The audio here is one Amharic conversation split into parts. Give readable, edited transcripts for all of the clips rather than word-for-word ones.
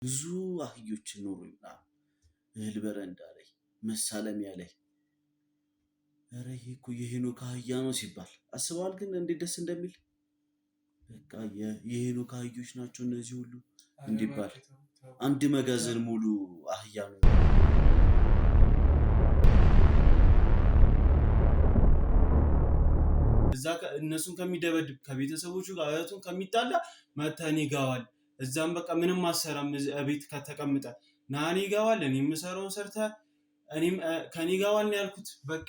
ብዙ አህዮች ኖሩኝና እህል በረንዳ ላይ መሳለሚያ ላይ ኧረ ይሄ እኮ የሄኖክ አህያ ነው ሲባል አስበዋል። ግን እንዴት ደስ እንደሚል በቃ የሄኖክ አህዮች ናቸው እነዚህ ሁሉ እንዲባል አንድ መጋዘን ሙሉ አህያ ነው። እዛ እነሱን ከሚደበድብ ከቤተሰቦቹ ጋር እህቱን ከሚጣላ መተን ይጋዋል። እዛም በቃ ምንም አሰራም ቤት ከተቀምጠ ናኒ ይጋዋል። እኔ የምሰራውን ሰርተ እኔም ከኔ ጋዋል ነው ያልኩት። በቃ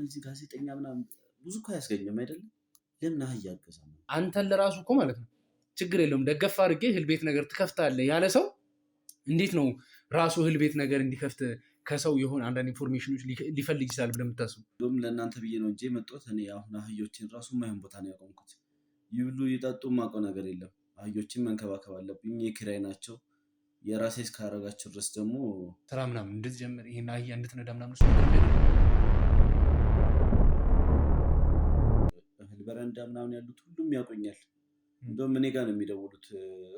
እዚህ ጋዜጠኛ ምናምን ብዙ እኮ አያስገኝም አይደለም። ለምን አህያ አገዛም? አንተን ለራሱ እኮ ማለት ነው ችግር የለውም ደገፍ አድርጌ እህል ቤት ነገር ትከፍታለህ ያለ ሰው እንዴት ነው ራሱ እህል ቤት ነገር እንዲከፍት ከሰው የሆነ አንዳንድ ኢንፎርሜሽኖች ሊፈልግ ይችላል ብለህ የምታስቡ? ለእናንተ ብዬ ነው እንጂ የመጣሁት። እኔ አሁን አህዮችን ራሱ የማይሆን ቦታ ነው ያቆምኩት። ይብሉ ይጠጡ የማውቀው ነገር የለም። አህዮችን መንከባከብ አለብኝ። የኪራይ ናቸው። የራሴ እስካረጋቸው ድረስ ደግሞ ስራ ምናምን እንድትጀምር ይሄን አህያ እንድትነዳ ምናምን እህል በረንዳ ምናምን ያሉት ሁሉም ያውቁኛል። እንደውም እኔ ጋር ነው የሚደውሉት።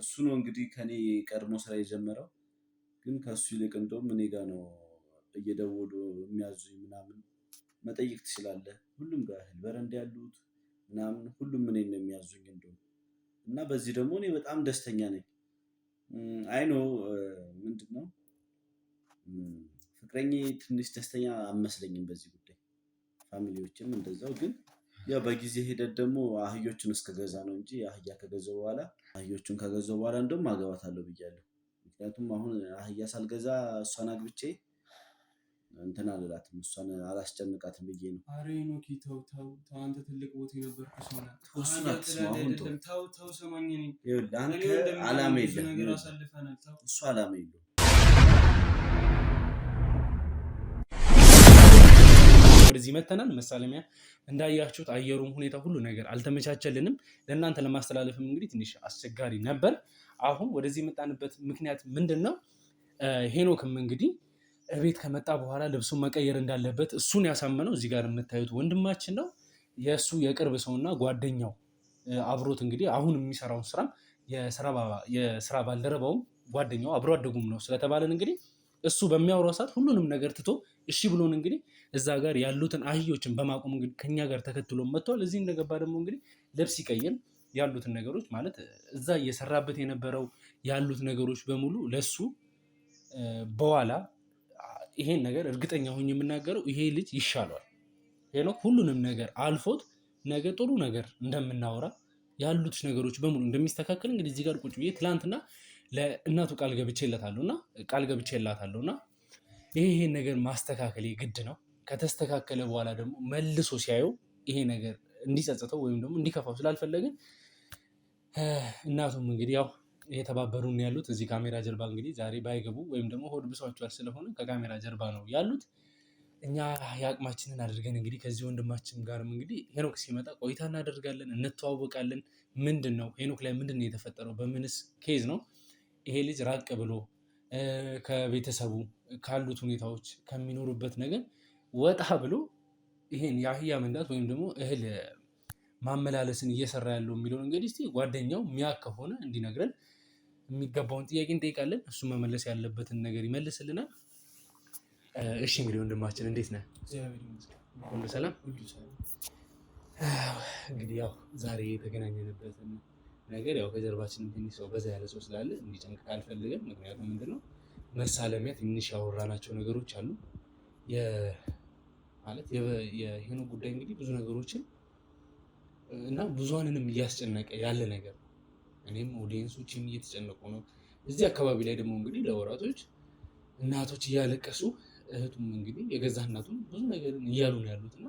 እሱ ነው እንግዲህ ከኔ ቀድሞ ስራ የጀመረው። ግን ከሱ ይልቅ እንደውም እኔ ጋር ነው እየደወሉ የሚያዙኝ ምናምን። መጠየቅ ትችላለህ። ሁሉም ጋር እህል በረንዳ ያሉት ምናምን ሁሉም እኔን ነው የሚያዙኝ እንደውም። እና በዚህ ደግሞ እኔ በጣም ደስተኛ ነኝ። አይኖ ምንድነው ፍቅረኛዬ ትንሽ ደስተኛ አመስለኝም በዚህ ጉዳይ። ፋሚሊዎችም እንደዛው። ግን ያው በጊዜ ሂደት ደግሞ አህዮቹን እስከገዛ ነው እንጂ አህያ ከገዛው በኋላ አህዮቹን ከገዛው በኋላ እንደውም አገባታለሁ ብያለሁ። ምክንያቱም አሁን አህያ ሳልገዛ እሷን አግብቼ እንትን አልላትም፣ እሷን አላስጨንቃትም ብዬ ነው። አሬ ኖኪ ተው ተው ተው፣ አንተ ትልቅ ቦታ የነበርክ ሰው ነህ። ተው ሰማኝ። አንተ አላማ የለም፣ እሱ አላማ የለውም። ወደዚህ መተናል። መሳለሚያ እንዳያችሁት አየሩም ሁኔታ ሁሉ ነገር አልተመቻቸልንም። ለእናንተ ለማስተላለፍም እንግዲህ ትንሽ አስቸጋሪ ነበር። አሁን ወደዚህ የመጣንበት ምክንያት ምንድን ነው? ሄኖክም እንግዲህ ቤት ከመጣ በኋላ ልብሱን መቀየር እንዳለበት እሱን ያሳመነው እዚህ ጋር የምታዩት ወንድማችን ነው። የእሱ የቅርብ ሰውና ጓደኛው አብሮት እንግዲህ አሁን የሚሰራውን ስራ የስራ ባልደረባውም ጓደኛው አብሮ አደጉም ነው ስለተባለን እንግዲህ እሱ በሚያወራው ሰዓት ሁሉንም ነገር ትቶ እሺ ብሎን እንግዲህ እዛ ጋር ያሉትን አህዮችን በማቆም እንግዲህ ከኛ ጋር ተከትሎ መጥቷል። እዚህ እንደገባ ደግሞ እንግዲህ ልብስ ይቀይር ያሉትን ነገሮች ማለት እዛ እየሰራበት የነበረው ያሉት ነገሮች በሙሉ ለሱ በኋላ ይሄን ነገር እርግጠኛ ሆኜ የምናገረው ይሄ ልጅ ይሻለዋል። ሄኖክ ሁሉንም ነገር አልፎት ነገ ጥሩ ነገር እንደምናወራ ያሉት ነገሮች በሙሉ እንደሚስተካከል እንግዲህ እዚህ ጋር ቁጭ ብዬ ትላንትና ለእናቱ ቃል ገብቼላታለሁና ይሄን ነገር ማስተካከል ግድ ነው። ከተስተካከለ በኋላ ደግሞ መልሶ ሲያየው ይሄ ነገር እንዲጸጽተው ወይም ደግሞ እንዲከፋው ስላልፈለግን እናቱም እንግዲህ ያው እየተባበሩን ያሉት እዚህ ካሜራ ጀርባ እንግዲህ ዛሬ ባይገቡ ወይም ደግሞ ሆድ ብሷቸዋል ስለሆነ ከካሜራ ጀርባ ነው ያሉት። እኛ የአቅማችንን አድርገን እንግዲህ ከዚህ ወንድማችን ጋርም እንግዲህ ሄኖክ ሲመጣ ቆይታ እናደርጋለን፣ እንተዋወቃለን። ምንድን ነው ሄኖክ ላይ ምንድን ነው የተፈጠረው፣ በምንስ ኬዝ ነው ይሄ ልጅ ራቅ ብሎ ከቤተሰቡ ካሉት ሁኔታዎች ከሚኖሩበት ነገር ወጣ ብሎ ይሄን የአህያ መንዳት ወይም ደግሞ እህል ማመላለስን እየሰራ ያለው የሚለውን እንግዲህ እስቲ ጓደኛው ሚያክ ከሆነ እንዲነግረን የሚገባውን ጥያቄ እንጠይቃለን። እሱ መመለስ ያለበትን ነገር ይመልስልናል። እሺ እንግዲህ ወንድማችን እንዴት ነህ? ሁሉ ሰላም? እንግዲህ ያው ዛሬ የተገናኘንበትን ነገር ያው ከጀርባችን ትንሽ ሰው በዛ ያለ ሰው ስላለ እንዲጨንቅ አልፈልግም። ምክንያቱም ምንድነው መሳለሚያ ትንሽ ያወራናቸው ነገሮች አሉ። ማለት የሄኖክ ጉዳይ እንግዲህ ብዙ ነገሮችን እና ብዙሃንንም እያስጨነቀ ያለ ነገር፣ እኔም ኦዲየንሶችም እየተጨነቁ ነው። እዚህ አካባቢ ላይ ደግሞ እንግዲህ ለወራቶች እናቶች እያለቀሱ እህቱም እንግዲህ የገዛ እናቱም ብዙ ነገር እያሉ ነው ያሉት እና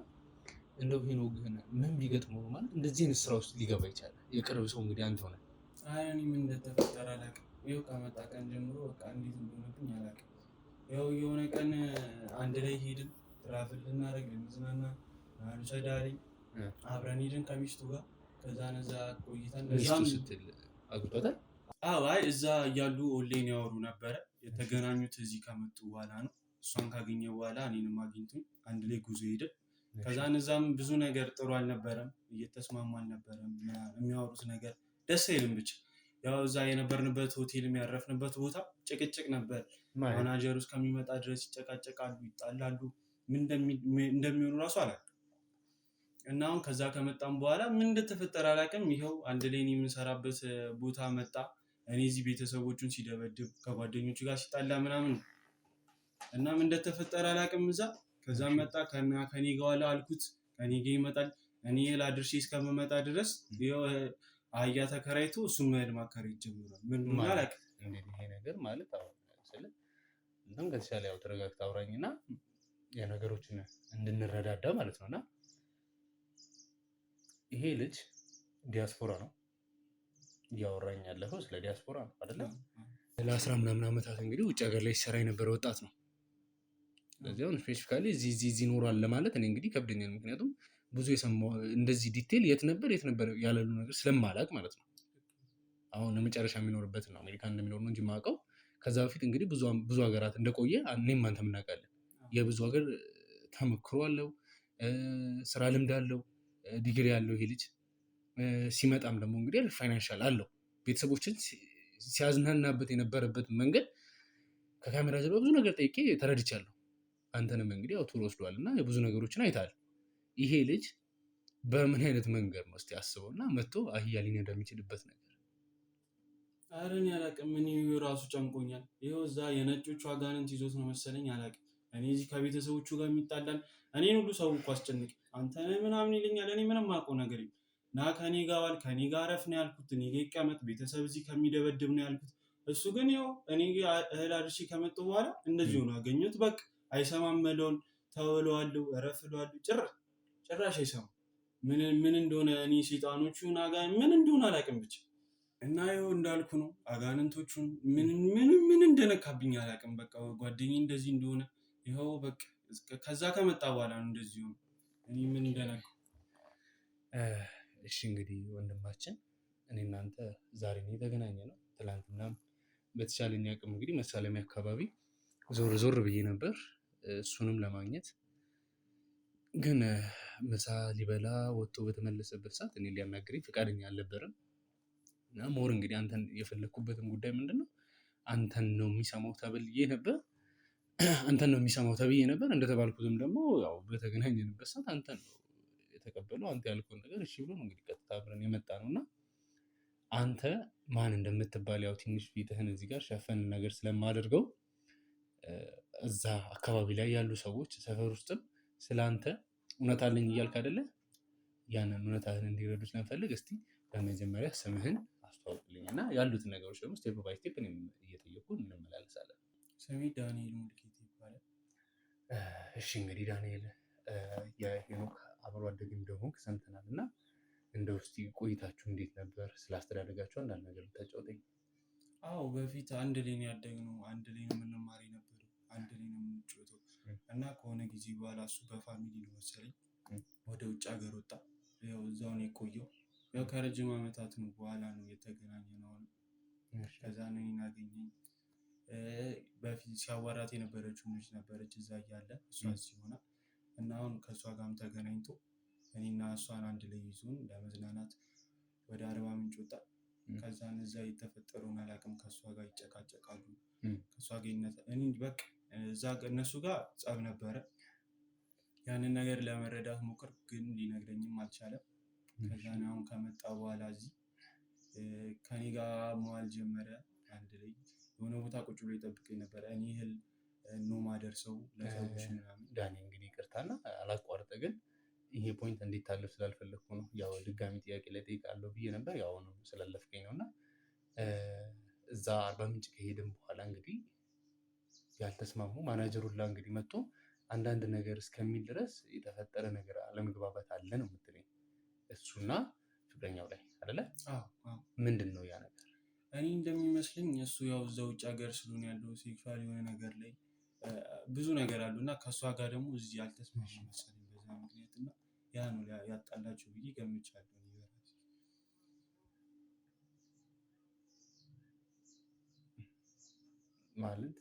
እንደው ሄኖክ ግን ምን ቢገጥመው ማለት እንደዚህ አይነት ስራ ውስጥ ሊገባ ይችላል? የቅርብ ሰው እንግዲህ አንተ ሆነ። አይ እኔ ምን እንደተፈጠረ አላውቅም። ይኸው ከመጣ ቀን ጀምሮ በቃ እንዴት እንደሆነብኝ አላውቅም። ያው የሆነ ቀን አንድ ላይ ሄድን ትራቭል ልናደርግ ልንዝናና ሰዳሪ አብረን ሄድን ከሚስቱ ጋር። ከዛ ነዛ ቆይተን ሚስቱ ስትል አግብቷታል? አዎ አይ እዛ እያሉ ኦንላይን ያወሩ ነበረ። የተገናኙት እዚህ ከመጡ በኋላ ነው። እሷን ካገኘ በኋላ እኔንም አግኝቶኝ አንድ ላይ ጉዞ ሄድን። ከዛ እነዛም ብዙ ነገር ጥሩ አልነበረም፣ እየተስማሙ አልነበረም። የሚያወሩት ነገር ደስ አይልም። ብቻ ያው እዛ የነበርንበት ሆቴል የሚያረፍንበት ቦታ ጭቅጭቅ ነበር። ማናጀሩ እስከሚመጣ ድረስ ይጨቃጨቃሉ፣ ይጣላሉ። ምን እንደሚሆኑ ራሱ አላውቅም። እና አሁን ከዛ ከመጣም በኋላ ምን እንደተፈጠረ አላውቅም። ይኸው አንድ ላይ የምንሰራበት ቦታ መጣ። እኔ እዚህ ቤተሰቦቹን ሲደበድብ ከጓደኞቹ ጋር ሲጣላ ምናምን እና ምን እንደተፈጠረ አላውቅም እዛ። ከዛም መጣ ከኔ ጋር ዋለ አልኩት። ከኔ ጋር ይመጣል። እኔ ላድርሼ እስከምመጣ ድረስ አህያ ተከራይቶ እሱም መሄድ ማከራየት ጀምሯል። ምን ሆነ አላውቅም። እንግዲህ ይሄ ነገር ማለት አሁን ስለ እንደም ከተሻለ ያው ተረጋግተህ አውራኝና የነገሮችን እንድንረዳዳ ማለት ነውና ይሄ ልጅ ዲያስፖራ ነው እያወራኝ ያለፈው ስለ ዲያስፖራ ነው አይደለ? ለ10 ምናምን ዓመታት እንግዲህ ውጭ ሀገር ላይ ሲሰራ የነበረ ወጣት ነው። ስለዚህ አሁን ስፔሲፊካሊ እዚህ ኖሯል ለማለት እኔ እንግዲህ ከብደኛል። ምክንያቱም ብዙ የሰማው እንደዚህ ዲቴል የት ነበር ያለሉ ነገር ስለማላቅ ማለት ነው። አሁን ለመጨረሻ የሚኖርበት ነው አሜሪካ እንደሚኖር ነው እንጂ የማውቀው ከዛ በፊት እንግዲህ ብዙ ሀገራት እንደቆየ እኔም አንተም እናውቃለን። የብዙ ሀገር ተመክሮ አለው፣ ስራ ልምድ አለው፣ ዲግሪ ያለው ይሄ ልጅ ሲመጣም ደግሞ እንግዲህ ፋይናንሻል አለው። ቤተሰቦችን ሲያዝናናበት የነበረበት መንገድ ከካሜራ ጀርባ ብዙ ነገር ጠይቄ ተረድቻለሁ። አንተንም እንግዲህ ያው ቱር ወስዷል እና የብዙ ነገሮችን አይታል። ይሄ ልጅ በምን አይነት መንገድ ነው እስቲ አስበውና መጥቶ አህያ ሊነዳ የሚችልበት ነገር? ኧረ እኔ አላውቅም። እኔ ራሱ ጨንቆኛል። ይኸው እዛ የነጮቹ አጋንንት ይዞት ነው መሰለኝ አላውቅም። እኔ እዚህ ከቤተሰቦቹ ጋር የሚጣላል እኔን ሁሉ ሰው እኮ አስጨንቅ አንተ ምናምን ይለኛል። እኔ ምንም የማውቀው ነገር የለም። ና ከኔ ጋር ዋል፣ ከኔ ጋር አረፍ ነው ያልኩት። እኔ ጋር ይቀመጥ፣ ቤተሰብ እዚህ ከሚደበድብ ነው ያልኩት። እሱ ግን ያው እኔ እህል አድርሼ ከመጣሁ በኋላ እንደዚህ ሆኖ አገኘሁት። በቃ አይሰማም። መለውን ተወለዋለሁ፣ እረፍ እለዋለሁ። ጭራሽ አይሰማም። ምን እንደሆነ እኔ ሴጣኖቹ ምን እንደሆነ አላውቅም ብቻ እና ይኸው እንዳልኩ ነው። አጋንንቶቹን ምን እንደነካብኝ አላውቅም። በቃ ጓደኛዬ እንደዚህ እንደሆነ ይኸው በቃ ከዛ ከመጣ በኋላ ነው እንደዚህ ሆነ። እኔ ምን እንደነካው። እሺ እንግዲህ ወንድማችን እኔ እናንተ ዛሬ ነው የተገናኘ ነው። ትላንትናም በተቻለኝ አቅም እንግዲህ መሳለሚያ አካባቢ ዞር ብዬ ነበር እሱንም ለማግኘት ግን ምሳ ሊበላ ወጥቶ በተመለሰበት ሰዓት እኔ ሊያናግረኝ ፈቃደኛ አልነበረም። እና ሞር እንግዲህ አንተን የፈለግኩበትን ጉዳይ ምንድን ነው አንተን ነው የሚሰማው ተብዬ ነበር። እንደተባልኩትም ደግሞ ያው በተገናኘንበት ሰዓት አንተን ነው የተቀበለው። አንተ ያልከውን ነገር እሺ ብሎ ነው እንግዲህ ቀጥታ አብረን የመጣ ነው እና አንተ ማን እንደምትባል ያው ትንሽ ፊትህን እዚህ ጋር ሸፈን ነገር ስለማደርገው እዛ አካባቢ ላይ ያሉ ሰዎች ሰፈር ውስጥም ስለ አንተ እውነት አለኝ እያልክ አይደለ? ያንን እውነታህን እንዲረዱ ስለምፈልግ እስቲ በመጀመሪያ ስምህን አስተዋውቅልኝ እና ያሉትን ነገሮች ደግሞ ስቴፕ ባይ ስቴፕ እየጠየኩ እንመላለሳለን። ስሜ ዳንኤል ሙልጌታ ይባላል። እሺ እንግዲህ ዳንኤል የሄኖክ አብሮ አደግ እንደሆንክ ሰምተናል እና እንደው እስቲ ቆይታችሁ እንዴት ነበር? ስላስተዳደጋችሁ አንዳንድ ነገር ብታጫውተኝ። አዎ በፊት አንድ ላይ ነው ያደግነው፣ አንድ ላይ ነው የምንማር የነበረው፣ አንድ ላይ ነው የምንጫወተው እና ከሆነ ጊዜ በኋላ እሱ በፋሚሊ ነው መሰለኝ ወደ ውጭ ሀገር ወጣ። ያው እዛው ነው የቆየው። ያው ከረጅም ዓመታት ነው በኋላ ነው የተገናኘነው። ከዛ ነው አገኘኝ። በፊት ሲያዋራት የነበረችው ልጅ ነበረች እዛ እያለ እሷ ሲሆና እና አሁን ከእሷ ጋርም ተገናኝቶ እኔና እሷን አንድ ላይ ይዞን ለመዝናናት ወደ አርባ ምንጭ ወጣ። ከዛን እዛ የተፈጠረውን አላውቅም። ከእሷ ጋር ይጨቃጨቃሉ። ከእሷ ጋር እኔ በቃ እዛ እነሱ ጋር ጸብ ነበረ። ያንን ነገር ለመረዳት ሞክር ግን ሊነግረኝም አልቻለም። ከዛን አሁን ከመጣ በኋላ እዚህ ከኔ ጋር መዋል ጀመረ። አንድ ላይ የሆነ ቦታ ቁጭ ብሎ ይጠብቀኝ ነበረ። እኔ እህል ነው ማደርሰው ለሰዎች ምናምን። ዳኒ እንግዲህ ይቅርታና አላቋርጠ ግን ይሄ ፖይንት እንዲታለፍ ስላልፈለግኩ ነው። ያው ድጋሚ ጥያቄ ላይ ጠይቃለሁ ብዬ ነበር። ያው ነው ስላለፍከኝ ነው እና እዛ አርባ ምንጭ ከሄድን በኋላ እንግዲህ ያልተስማሙ ማናጀሩላ እንግዲህ መጥቶ አንዳንድ ነገር እስከሚል ድረስ የተፈጠረ ነገር አለመግባባት አለ ነው የምትለኝ? እሱና ፍቅረኛው ላይ አይደለ? ምንድን ነው ያ ነገር? እኔ እንደሚመስለኝ እሱ ያው እዛ ውጭ ሀገር ስለሆነ ያለው ሴክሹዋል የሆነ ነገር ላይ ብዙ ነገር አሉ እና ከእሷ ጋር ደግሞ እዚህ ያልተስማሙ መሰለኝ በዛ ምክንያት እና ያ ነው ያጣላቸው ብዬ ገምቻለሁ። ማለት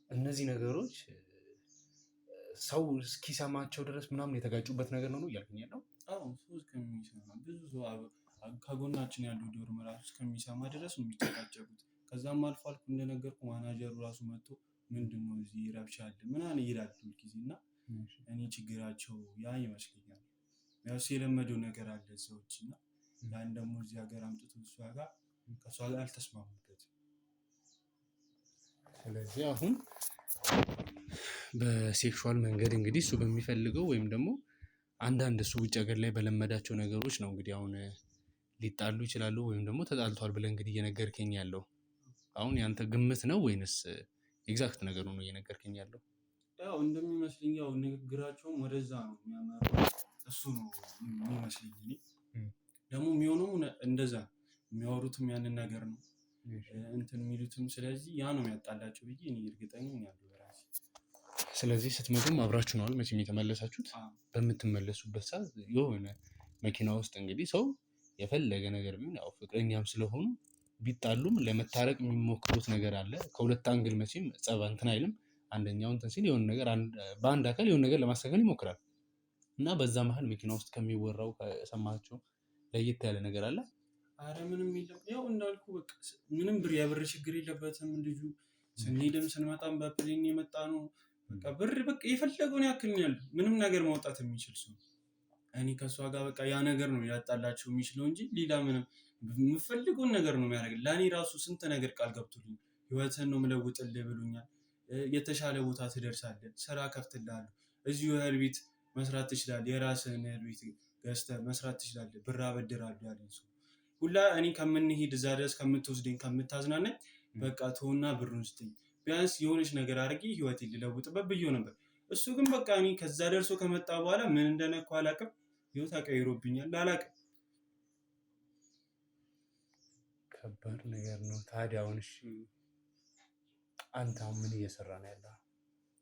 እነዚህ ነገሮች ሰው እስኪሰማቸው ድረስ ምናምን የተጋጩበት ነገር ነው እያልኩኝ ያለው። አዎ ሰው እስከሚሰማ ብዙ ሰው ከጎናችን ያለው ዶርም ራሱ እስከሚሰማ ድረስ ነው የሚጨቃጨቁት። ከዛም አልፎ እንደነገርኩ ማናጀሩ ራሱ መጥቶ ምንድነው እዚህ ረብሻ አለ ምናምን ይላል ሁልጊዜ እና እኔ ችግራቸው ያ ይመስለኛል። ያው የለመደው ነገር አለ ሰዎች እና ያን ደግሞ እዚህ ሀገር አምጥቶ ከእሷ ጋር አልተስማሙበትም። ስለዚህ አሁን በሴክሹዋል መንገድ እንግዲህ እሱ በሚፈልገው ወይም ደግሞ አንዳንድ እሱ ውጭ ሀገር ላይ በለመዳቸው ነገሮች ነው እንግዲህ አሁን ሊጣሉ ይችላሉ ወይም ደግሞ ተጣልቷል ብለህ እንግዲህ እየነገርከኝ ያለው አሁን ያንተ ግምት ነው ወይንስ ኤግዛክት ነገሩ ነው እየነገርከኝ ያለው? ያው እንደሚመስለኝ ያው ንግግራቸውም ወደዛ ነው የሚያመራው። እሱ ነው የሚመስለኝ። እኔ ደግሞ የሚሆነው እንደዛ የሚያወሩትም ያንን ነገር ነው እንትን የሚሉትም። ስለዚህ ያ ነው የሚያጣላቸው ብዬ እኔ እርግጠኛ ነኝ በራሴ። ስለዚህ ስትመጡም አብራችሁ ነው መቼም የተመለሳችሁት። በምትመለሱበት ሰዓት የሆነ መኪና ውስጥ እንግዲህ ሰው የፈለገ ነገር ቢሆን ያው ፍቅረኛም ስለሆኑ ቢጣሉም ለመታረቅ የሚሞክሩት ነገር አለ። ከሁለት አንግል መቼም ጸብ እንትን አይልም። አንደኛው እንትን ሲል የሆነ ነገር በአንድ አካል የሆነ ነገር ለማስተካከል ይሞክራል እና በዛ መሀል መኪና ውስጥ ከሚወራው ከሰማቸው ለየት ያለ ነገር አለ? አረ ምንም የለም። ያው እንዳልኩ በቃ ምንም የብር ችግር የለበትም ልጁ። ስንሄድም ስንመጣም በፕሌን የመጣ ነው። በቃ ብር በቃ የፈለገውን ያክል ነው ያለው። ምንም ነገር ማውጣት የሚችል ሰው። እኔ ከእሷ ጋር በቃ ያ ነገር ነው ያጣላቸው የሚችለው እንጂ ሌላ ምንም የምፈልገውን ነገር ነው የሚያደርግ። ለእኔ ራሱ ስንት ነገር ቃል ገብቶልኝ ህይወትን ነው የምለውጥልህ ብሎኛል። የተሻለ ቦታ ትደርሳለህ፣ ስራ ከፍትልሃለሁ፣ እዚሁ እህል ቤት መስራት ትችላለህ፣ የራስህን እህል ቤት ገዝተህ መስራት ትችላለህ፣ ብር አበድርሃለሁ ያለኝ ሰው ሁላ እኔ ከምንሄድ እዛ ድረስ ከምትወስደኝ ከምታዝናናኝ በቃ ተውና ብሩን ስጠኝ፣ ቢያንስ የሆነች ነገር አድርጌ ህይወቴን ልለውጥበት ብዬው ነበር። እሱ ግን በቃ እኔ ከዛ ደርሶ ከመጣ በኋላ ምን እንደነካው አላውቅም። ህይወት ተቀይሮብኛል አላውቅም። ከባድ ነገር ነው። ታዲያ አሁን እሺ አንተ አሁን ምን እየሰራ ነው ያለው?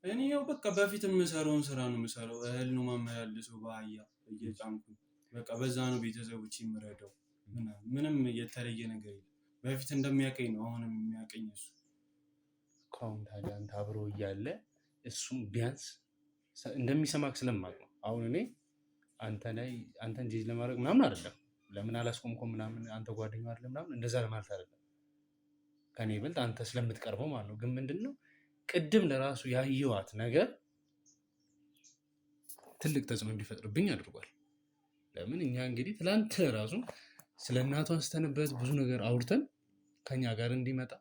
እኔ ያው በቃ በፊት የምሰራውን ስራ ነው የምሰራው። እህል ነው ማመላለሰው በአህያ እየጫንኩ በቃ በዛ ነው ቤተሰቦች የምረዳው። ምንም የተለየ ነገር የለም። በፊት እንደሚያቀኝ ነው አሁንም የሚያቀኝ እሱ። አሁን ታዲያ አንተ አብሮ እያለ እሱም ቢያንስ እንደሚሰማክ ስለማቅ ነው። አሁን እኔ አንተን ጂጅ ለማድረግ ምናምን አይደለም፣ ለምን አላስቆምኩም ምናምን አንተ ጓደኛው አይደለም ምናምን እንደዛ ለማለት አይደለም። ከኔ ይበልጥ አንተ ስለምትቀርበው ማለት ነው። ግን ምንድነው ቅድም ለራሱ ያየዋት ነገር ትልቅ ተጽዕኖ እንዲፈጥርብኝ አድርጓል። ለምን እኛ እንግዲህ ትላንት ራሱ ስለ እናቷ አንስተንበት ብዙ ነገር አውርተን ከኛ ጋር እንዲመጣ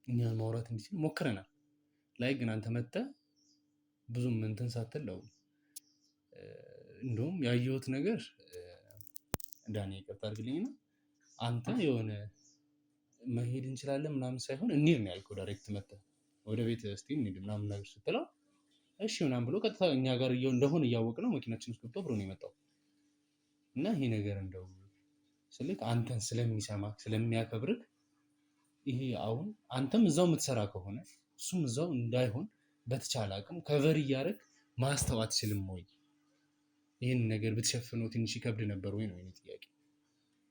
እኛን ማውራት እንዲችል ሞክረናል። ላይ ግን አንተ መጥተህ ብዙም እንትን ሳትለው እንደውም ያየሁት ነገር ዳኒ ይቅርታ አድርግልኝና አንተ የሆነ መሄድ እንችላለን ምናምን ሳይሆን እንሂድ ነው ያልከው። ዳይሬክት መጥተህ ወደ ቤት እስቲ እንሂድ ምናምን ነገር ስትለው እሺ ምናምን ብሎ ቀጥታ እኛ ጋር እንደሆነ እያወቅነው መኪናችን ውስጥ ገብቶ ብሎ ነው የመጣው። እና ይሄ ነገር እንደው ስልክ አንተን ስለሚሰማክ ስለሚያከብርክ ይሄ አሁን አንተም እዛው የምትሰራ ከሆነ እሱም እዛው እንዳይሆን በተቻለ አቅም ከቨር እያደረግ ማስተው አትችልም ወይ? ይህን ነገር ብትሸፍነው ትንሽ ይከብድ ነበር ወይ ነው የኔ ጥያቄ።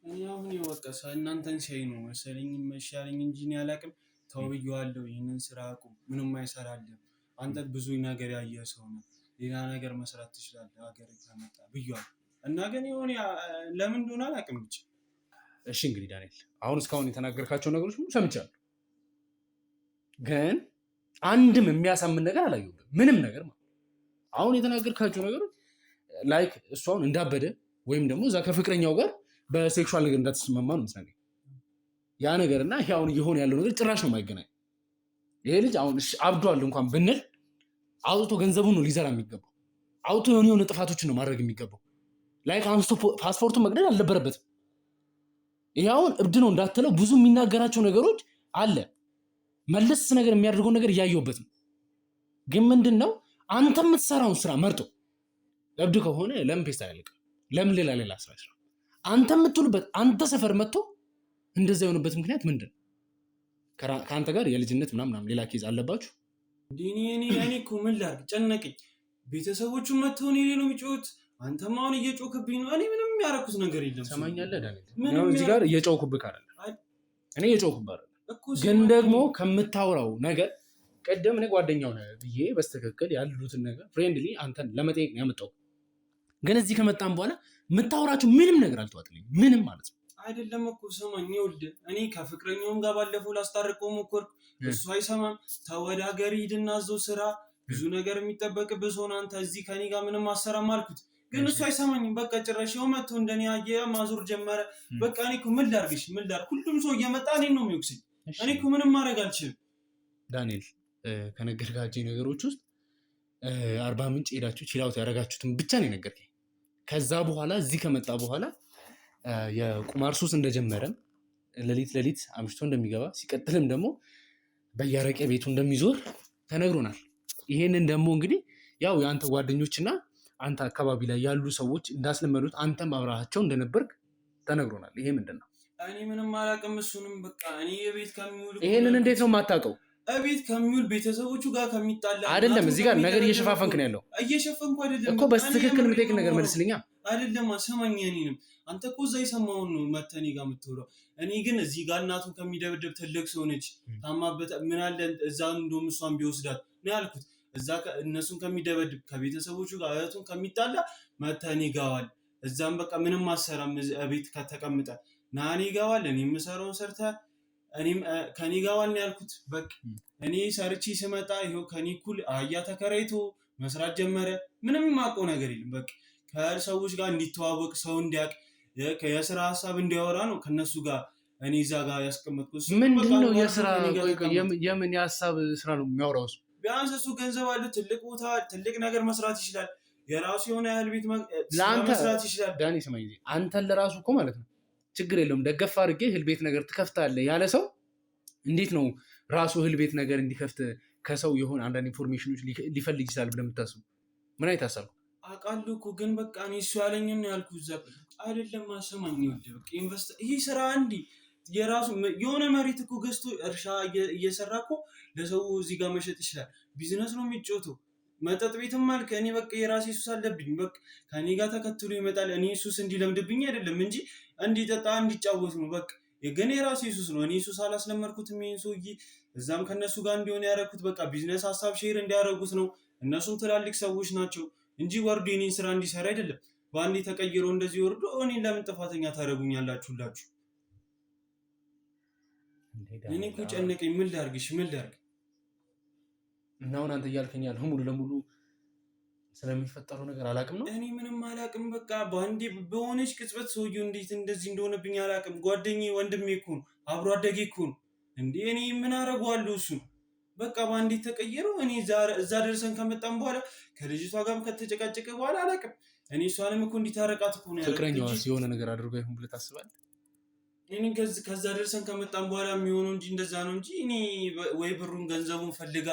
እኔ አሁን የወቀሰ እናንተን ሲያይ ነው መሰለኝ መሻለኝ እንጂ እኔ አላውቅም። ተው ብዬዋለሁ፣ ይህንን ስራ አቁም፣ ምንም አይሰራልም፣ አንተ ብዙ ነገር ያየህ ሰው ነው፣ ሌላ ነገር መስራት ትችላለህ ሀገር ከመጣ ብዬዋለሁ። እና ግን የሆነ ለምን እንደሆነ አላውቅም ብቻ። እሺ እንግዲህ ዳንኤል አሁን እስካሁን የተናገርካቸው ነገሮች ሁሉ ሰምቻለሁ፣ ግን አንድም የሚያሳምን ነገር አላየሁም። ምንም ነገር ማለት አሁን የተናገርካቸው ነገሮች ላይክ እሱ አሁን እንዳበደ ወይም ደግሞ እዛ ከፍቅረኛው ጋር በሴክሹዋል ነገር እንዳትስማማ ነው መሰለኝ ያ ነገር እና ይሄ አሁን እየሆነ ያለው ነገር ጭራሽ ነው የማይገናኝ። ይሄ ልጅ አሁን አብዷል እንኳን ብንል አውጥቶ ገንዘቡን ነው ሊዘራ የሚገባው። አውጥቶ የሆነ ጥፋቶችን ነው ማድረግ የሚገባው። ላይክ አንስቶ ፓስፖርቱን መቅደድ አልነበረበትም። ይሄ አሁን እብድ ነው እንዳትለው ብዙ የሚናገራቸው ነገሮች አለ። መለስ ነገር የሚያደርገው ነገር እያየሁበት ነው። ግን ምንድን ነው አንተ የምትሰራውን ስራ መርጦ እብድ ከሆነ ለምን ፔስታ ያለቀ ለምን ሌላ ስራ ይስራ? አንተ የምትውልበት አንተ ሰፈር መጥቶ እንደዛ የሆነበት ምክንያት ምንድን ነው? ከአንተ ጋር የልጅነት ምናምን ሌላ ኬዝ አለባችሁ? እኔ እኮ ምን ላድርግ ጨነቀኝ። ቤተሰቦቹን መጥተው እኔ ነው የሚጮሁት። አንተም አሁን እየጮክብኝ ነው። እኔ ምንም ያደረኩት ነገር የለም። ሰማኛለህ ዳንኤል፣ እዚህ ጋር እየጮክብህ አይደለም፣ እኔ እየጮክብህ አይደለም። ግን ደግሞ ከምታወራው ነገር ቀደም እኔ ጓደኛው ነህ ብዬ በስተክክል ያሉትን ነገር ፍሬንድሊ አንተን ለመጠየቅ ነው ያመጣው። ግን እዚህ ከመጣን በኋላ የምታወራቸው ምንም ነገር አልተዋጥልኝም። ምንም ማለት ነው። አይደለም እኮ ስማኝ፣ ይኸውልህ እኔ ከፍቅረኛውም ጋር ባለፈው ላስታርቀው ሞከርኩ፣ እሱ አይሰማም። ተወዳገር ሂድና እዛው ስራ፣ ብዙ ነገር የሚጠበቅብህ ሆነ አንተ እዚህ ከኔ ጋር ምንም አሰራም አልኩት፣ ግን እሱ አይሰማኝም። በቃ ጭራሽ ይኸው መጥቶ እንደኔ አየ ማዞር ጀመረ። በቃ እኔ እኮ ምን ላድርግሽ? ምን ላድርግ? ሁሉም ሰው እየመጣ እኔን ነው የሚወቅሰኝ። እኔ እኮ ምንም ማድረግ አልችልም። ዳንኤል ከነገርካቸው ነገሮች ውስጥ አርባ ምንጭ ሄዳችሁ ቺላውት ያደረጋችሁትን ብቻ ነው የነገርከኝ። ከዛ በኋላ እዚህ ከመጣ በኋላ የቁማር ሱስ እንደጀመረም ሌሊት አምሽቶ እንደሚገባ ሲቀጥልም ደግሞ በያረቄ ቤቱ እንደሚዞር ተነግሮናል። ይሄንን ደግሞ እንግዲህ ያው የአንተ ጓደኞችና አንተ አካባቢ ላይ ያሉ ሰዎች እንዳስለመዱት አንተም አብረሃቸው እንደነበርክ ተነግሮናል። ይሄ ምንድን ነው? እኔ ምንም አላውቅም። እሱንም በቃ እኔ የቤት ከሚውል ይሄንን እንዴት ነው የማታውቀው? እቤት ከሚውል ቤተሰቦቹ ጋር ከሚጣላ አይደለም። እዚህ ጋር ነገር እየሸፋፈንክ ነው ያለው። እየሸፈንኩ አይደለም እኮ በትክክል የምጠይቅ ነገር መልስልኛ። አይደለም ሰማኝ። እኔንም አንተ እኮ እዛ የሰማውን ነው መተህ እኔ ጋር የምትውለው። እኔ ግን እዚህ ጋር እናቱን ከሚደብደብ ትልቅ ሰው ነች፣ ታማበት ምን አለ እዛ እንደውም እሷን ቢወስዳት ነው ያልኩት። እዛ እነሱን ከሚደበድብ ከቤተሰቦቹ ጋር እህቱን ከሚጣላ መተህ እኔ ጋር ዋል። እዛም በቃ ምንም አሰራም ቤት ከተቀምጠ ና እኔ ጋር ዋል። እኔ የምሰራውን ሰርተህ እኔም ከኔ ጋር ዋል ነው ያልኩት። በቃ እኔ ሰርቼ ስመጣ ይኸው ከኔ እኩል አህያ ተከራይቶ መስራት ጀመረ። ምንም የማውቀው ነገር የለም። በቃ ከሰዎች ጋር እንዲተዋወቅ ሰው እንዲያውቅ የስራ ሀሳብ እንዲያወራ ነው ከነሱ ጋር እኔ እዛ ጋር ያስቀመጥኩት። ምንድን ነው የስራ የምን የሀሳብ ስራ ነው የሚያወራው? ቢያንስ እሱ ገንዘብ አለ፣ ትልቅ ቦታ ትልቅ ነገር መስራት ይችላል። የራሱ የሆነ ያህል ቤት መስራት ይችላል። ዳኒ ስማኝ፣ አንተን ለራሱ እኮ ማለት ነው ችግር የለውም ደገፍ አድርጌ እህል ቤት ነገር ትከፍታለህ ያለ ሰው እንዴት ነው ራሱ እህል ቤት ነገር እንዲከፍት ከሰው የሆነ አንዳንድ ኢንፎርሜሽኖች ሊፈልግ ይችላል ብለህ የምታስቡ? ምን አይነት ሀሳብ ነው? አውቃለሁ እኮ ግን በቃ እኔ እሱ ያለኝን ነው ያልኩት። እዛ አይደለም አሰማኝ። በቃ ይህ ስራ እንዲህ የራሱ የሆነ መሬት እኮ ገዝቶ እርሻ እየሰራ እኮ ለሰው እዚህ ጋር መሸጥ ይችላል። ቢዝነስ ነው የሚጫወተው። መጠጥ ቤትም አልክ። እኔ በቃ የራሴ ሱስ አለብኝ። በቃ ከኔ ጋር ተከትሎ ይመጣል። እኔ ሱስ እንዲለምድብኝ አይደለም እንጂ እንዲጠጣ እንዲጫወት ነው። በቃ ግን የራሴ ሱስ ነው። እኔ ሱስ አላስለመድኩትም። ይሄን ሰውዬ እዛም ከነሱ ጋር እንዲሆን ያደረኩት በቃ ቢዝነስ ሀሳብ ሼር እንዲያደርጉት ነው። እነሱም ትላልቅ ሰዎች ናቸው እንጂ ወርዶ የኔን ስራ እንዲሰራ አይደለም። በአንዴ ተቀይሮ እንደዚህ ወርዶ እኔን ለምን ጥፋተኛ ታደርጉኛላችሁ ሁላችሁ? እኔ እኮ ጨነቀኝ። ምን ላድርግሽ? ምን ላድርግ? እና አሁን አንተ እያልከኝ ያለኸው ሙሉ ለሙሉ ስለሚፈጠረው ነገር አላውቅም ነው? እኔ ምንም አላውቅም። በቃ በአንዴ በሆነች ቅጽበት ሰውዬው እንዴት እንደዚህ እንደሆነብኝ አላውቅም። ጓደኛዬ ወንድሜ እኮ ነው፣ አብሮ አደጌ እኮ ነው። እንዴ እኔ ምን አደርገዋለሁ? እሱ በቃ በአንዴ ተቀየረው። እኔ እዛ ደርሰን ከመጣን በኋላ ከልጅቷ ጋርም ከተጨቃጨቀ በኋላ አላውቅም። እኔ እሷንም እኮ እንዲታረቃት እኮ ነው ያደረኩት። ፍቅረኛዋስ የሆነ ነገር አድርጎ ይሁን ብለህ ታስባለህ? እኔ ከዛ ደርሰን ከመጣን በኋላ የሚሆነው እንጂ እንደዛ ነው እንጂ እኔ ወይ ብሩን ገንዘቡን ፈልጋ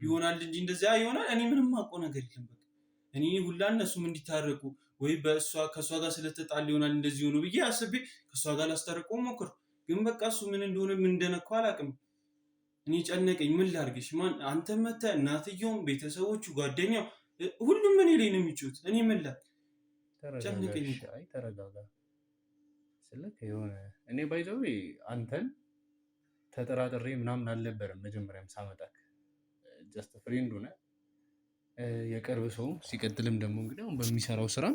ይሆናል እንጂ እንደዛ ይሆናል። እኔ ምንም አውቀው ነገር የለም። በቃ እኔ ሁላ እነሱም እንዲታረቁ ወይ ከእሷ ጋር ስለተጣል ይሆናል እንደዚህ ሆኖ ብዬ አስቤ ከእሷ ጋር ላስታርቀው ሞክር። ግን በቃ እሱ ምን እንደሆነ ምን እንደነካው አላውቅም። እኔ ጨነቀኝ። ምን ላድርግሽ? አንተ መተህ እናትየውም ቤተሰቦቹ ጓደኛው ሁሉም እኔ ላይ ነው የሚጮት። እኔ ምን ላድርግ? ጨነቀኝ። ተረጋጋ። ስለክ የሆነ እኔ ባይዘው አንተን ተጠራጥሬ ምናምን አልነበረም። መጀመሪያም ሳመጣክ ጀስት ፍሬንድ ሆነ የቅርብ ሰው ሲቀጥልም ደግሞ እንግዲህ አሁን በሚሰራው ስራ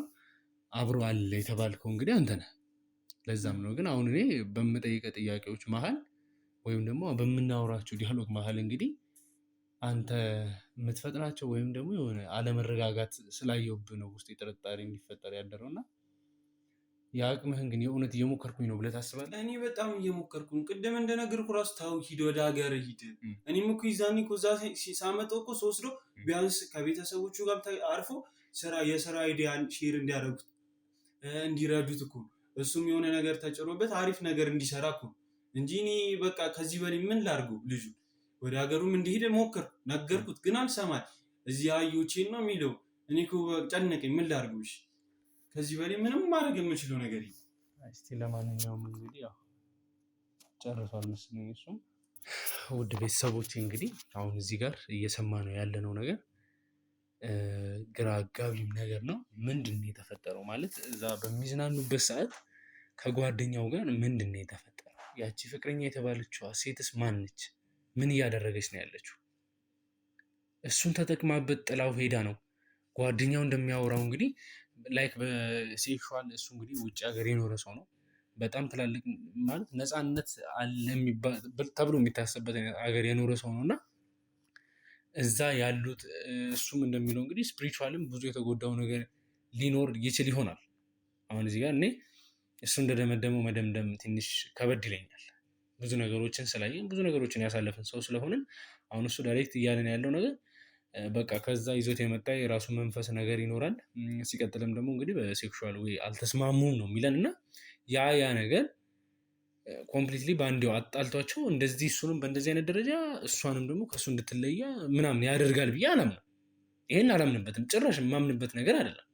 አብሮ አለ የተባልከው እንግዲህ አንተ ነህ። ለዛም ነው ግን አሁን እኔ በምጠይቀ ጥያቄዎች መሀል ወይም ደግሞ በምናወራቸው ዲያሎግ መሀል እንግዲህ አንተ የምትፈጥናቸው ወይም ደግሞ የሆነ አለመረጋጋት ስላየውብህ ነው ውስጥ ጥርጣሬ እንዲፈጠር ያደረውና የአቅምህን ግን የእውነት እየሞከርኩኝ ነው ብለህ ታስባለህ? እኔ በጣም እየሞከርኩ ነው። ቅድም እንደነገርኩህ እራሱ ታው ሂድ፣ ወደ ሀገር ሂድ። እኔም እኮ ይዛኔ እኮ እዛ ሳመጣው እኮ ስወስዶ ቢያንስ ከቤተሰቦቹ ጋር አርፎ የስራ አይዲያ ሼር እንዲያደርጉት እንዲረዱት እኮ እሱም የሆነ ነገር ተጭኖበት አሪፍ ነገር እንዲሰራ እኮ እንጂ እኔ በቃ ከዚህ በላይ ምን ላድርገው? ልጁ ወደ ሀገሩም እንዲሄድ ሞከር ነገርኩት፣ ግን አልሰማል። እዚህ አዮቼን ነው የሚለው። እኔ እኮ ጨነቀኝ። ምን ላድርገው? እሺ ከዚህ በላይ ምንም ማድረግ የምችለው ነገር የለም። እስቲ ለማንኛውም እንግዲህ ያው ጨርሷል መሰለኝ እሱም። ውድ ቤተሰቦቼ እንግዲህ አሁን እዚህ ጋር እየሰማ ነው ያለነው ነገር ግራ አጋቢም ነገር ነው። ምንድን ነው የተፈጠረው? ማለት እዛ በሚዝናኑበት ሰዓት ከጓደኛው ጋር ምንድን ነው የተፈጠረው? ያቺ ፍቅረኛ የተባለችዋ ሴትስ ማነች? ምን እያደረገች ነው ያለችው? እሱን ተጠቅማበት ጥላው ሄዳ ነው ጓደኛው እንደሚያወራው እንግዲህ ላይክ በሴክሹዋል እሱ እንግዲህ ውጭ ሀገር የኖረ ሰው ነው። በጣም ትላልቅ ማለት ነፃነት አለ ተብሎ የሚታሰብበት ሀገር የኖረ ሰው ነው እና እዛ ያሉት እሱም እንደሚለው እንግዲህ ስፒሪቹዋልም ብዙ የተጎዳው ነገር ሊኖር ይችል ይሆናል። አሁን እዚህ ጋር እኔ እሱ እንደደመደመው መደምደም ትንሽ ከበድ ይለኛል። ብዙ ነገሮችን ስላየን ብዙ ነገሮችን ያሳለፍን ሰው ስለሆንን አሁን እሱ ዳይሬክት እያለን ያለው ነገር በቃ ከዛ ይዞት የመጣ የራሱ መንፈስ ነገር ይኖራል። ሲቀጥልም ደግሞ እንግዲህ በሴክሹዋል ወይ አልተስማሙም ነው የሚለን እና ያ ነገር ኮምፕሊትሊ በአንዴው አጣልቷቸው እንደዚህ እሱንም በእንደዚህ አይነት ደረጃ እሷንም ደግሞ ከእሱ እንድትለያ ምናምን ያደርጋል ብዬ አላምንም። ይሄን አላምንበትም፣ ጭራሽ የማምንበት ነገር አይደለም።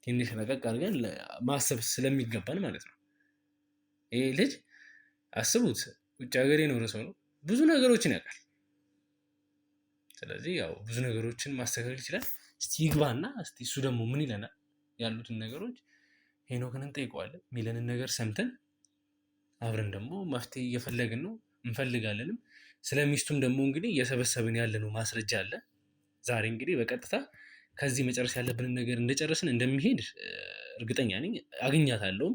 ትንሽ ረቀቅ አድርገን ማሰብ ስለሚገባን ማለት ነው። ይሄ ልጅ አስቡት፣ ውጭ ሀገር የኖረ ሰው ነው፣ ብዙ ነገሮችን ያውቃል። ስለዚህ ያው ብዙ ነገሮችን ማስተካከል ይችላል። እስቲ ይግባና እስቲ እሱ ደግሞ ምን ይለናል ያሉትን ነገሮች ሄኖክን እንጠይቀዋለን። የሚለንን ነገር ሰምተን አብረን ደግሞ መፍትሄ እየፈለግን ነው እንፈልጋለንም። ስለ ሚስቱም ደግሞ እንግዲህ እየሰበሰብን ያለነው ማስረጃ አለ። ዛሬ እንግዲህ በቀጥታ ከዚህ መጨረስ ያለብንን ነገር እንደጨረስን እንደሚሄድ እርግጠኛ ነኝ። አግኛታለሁም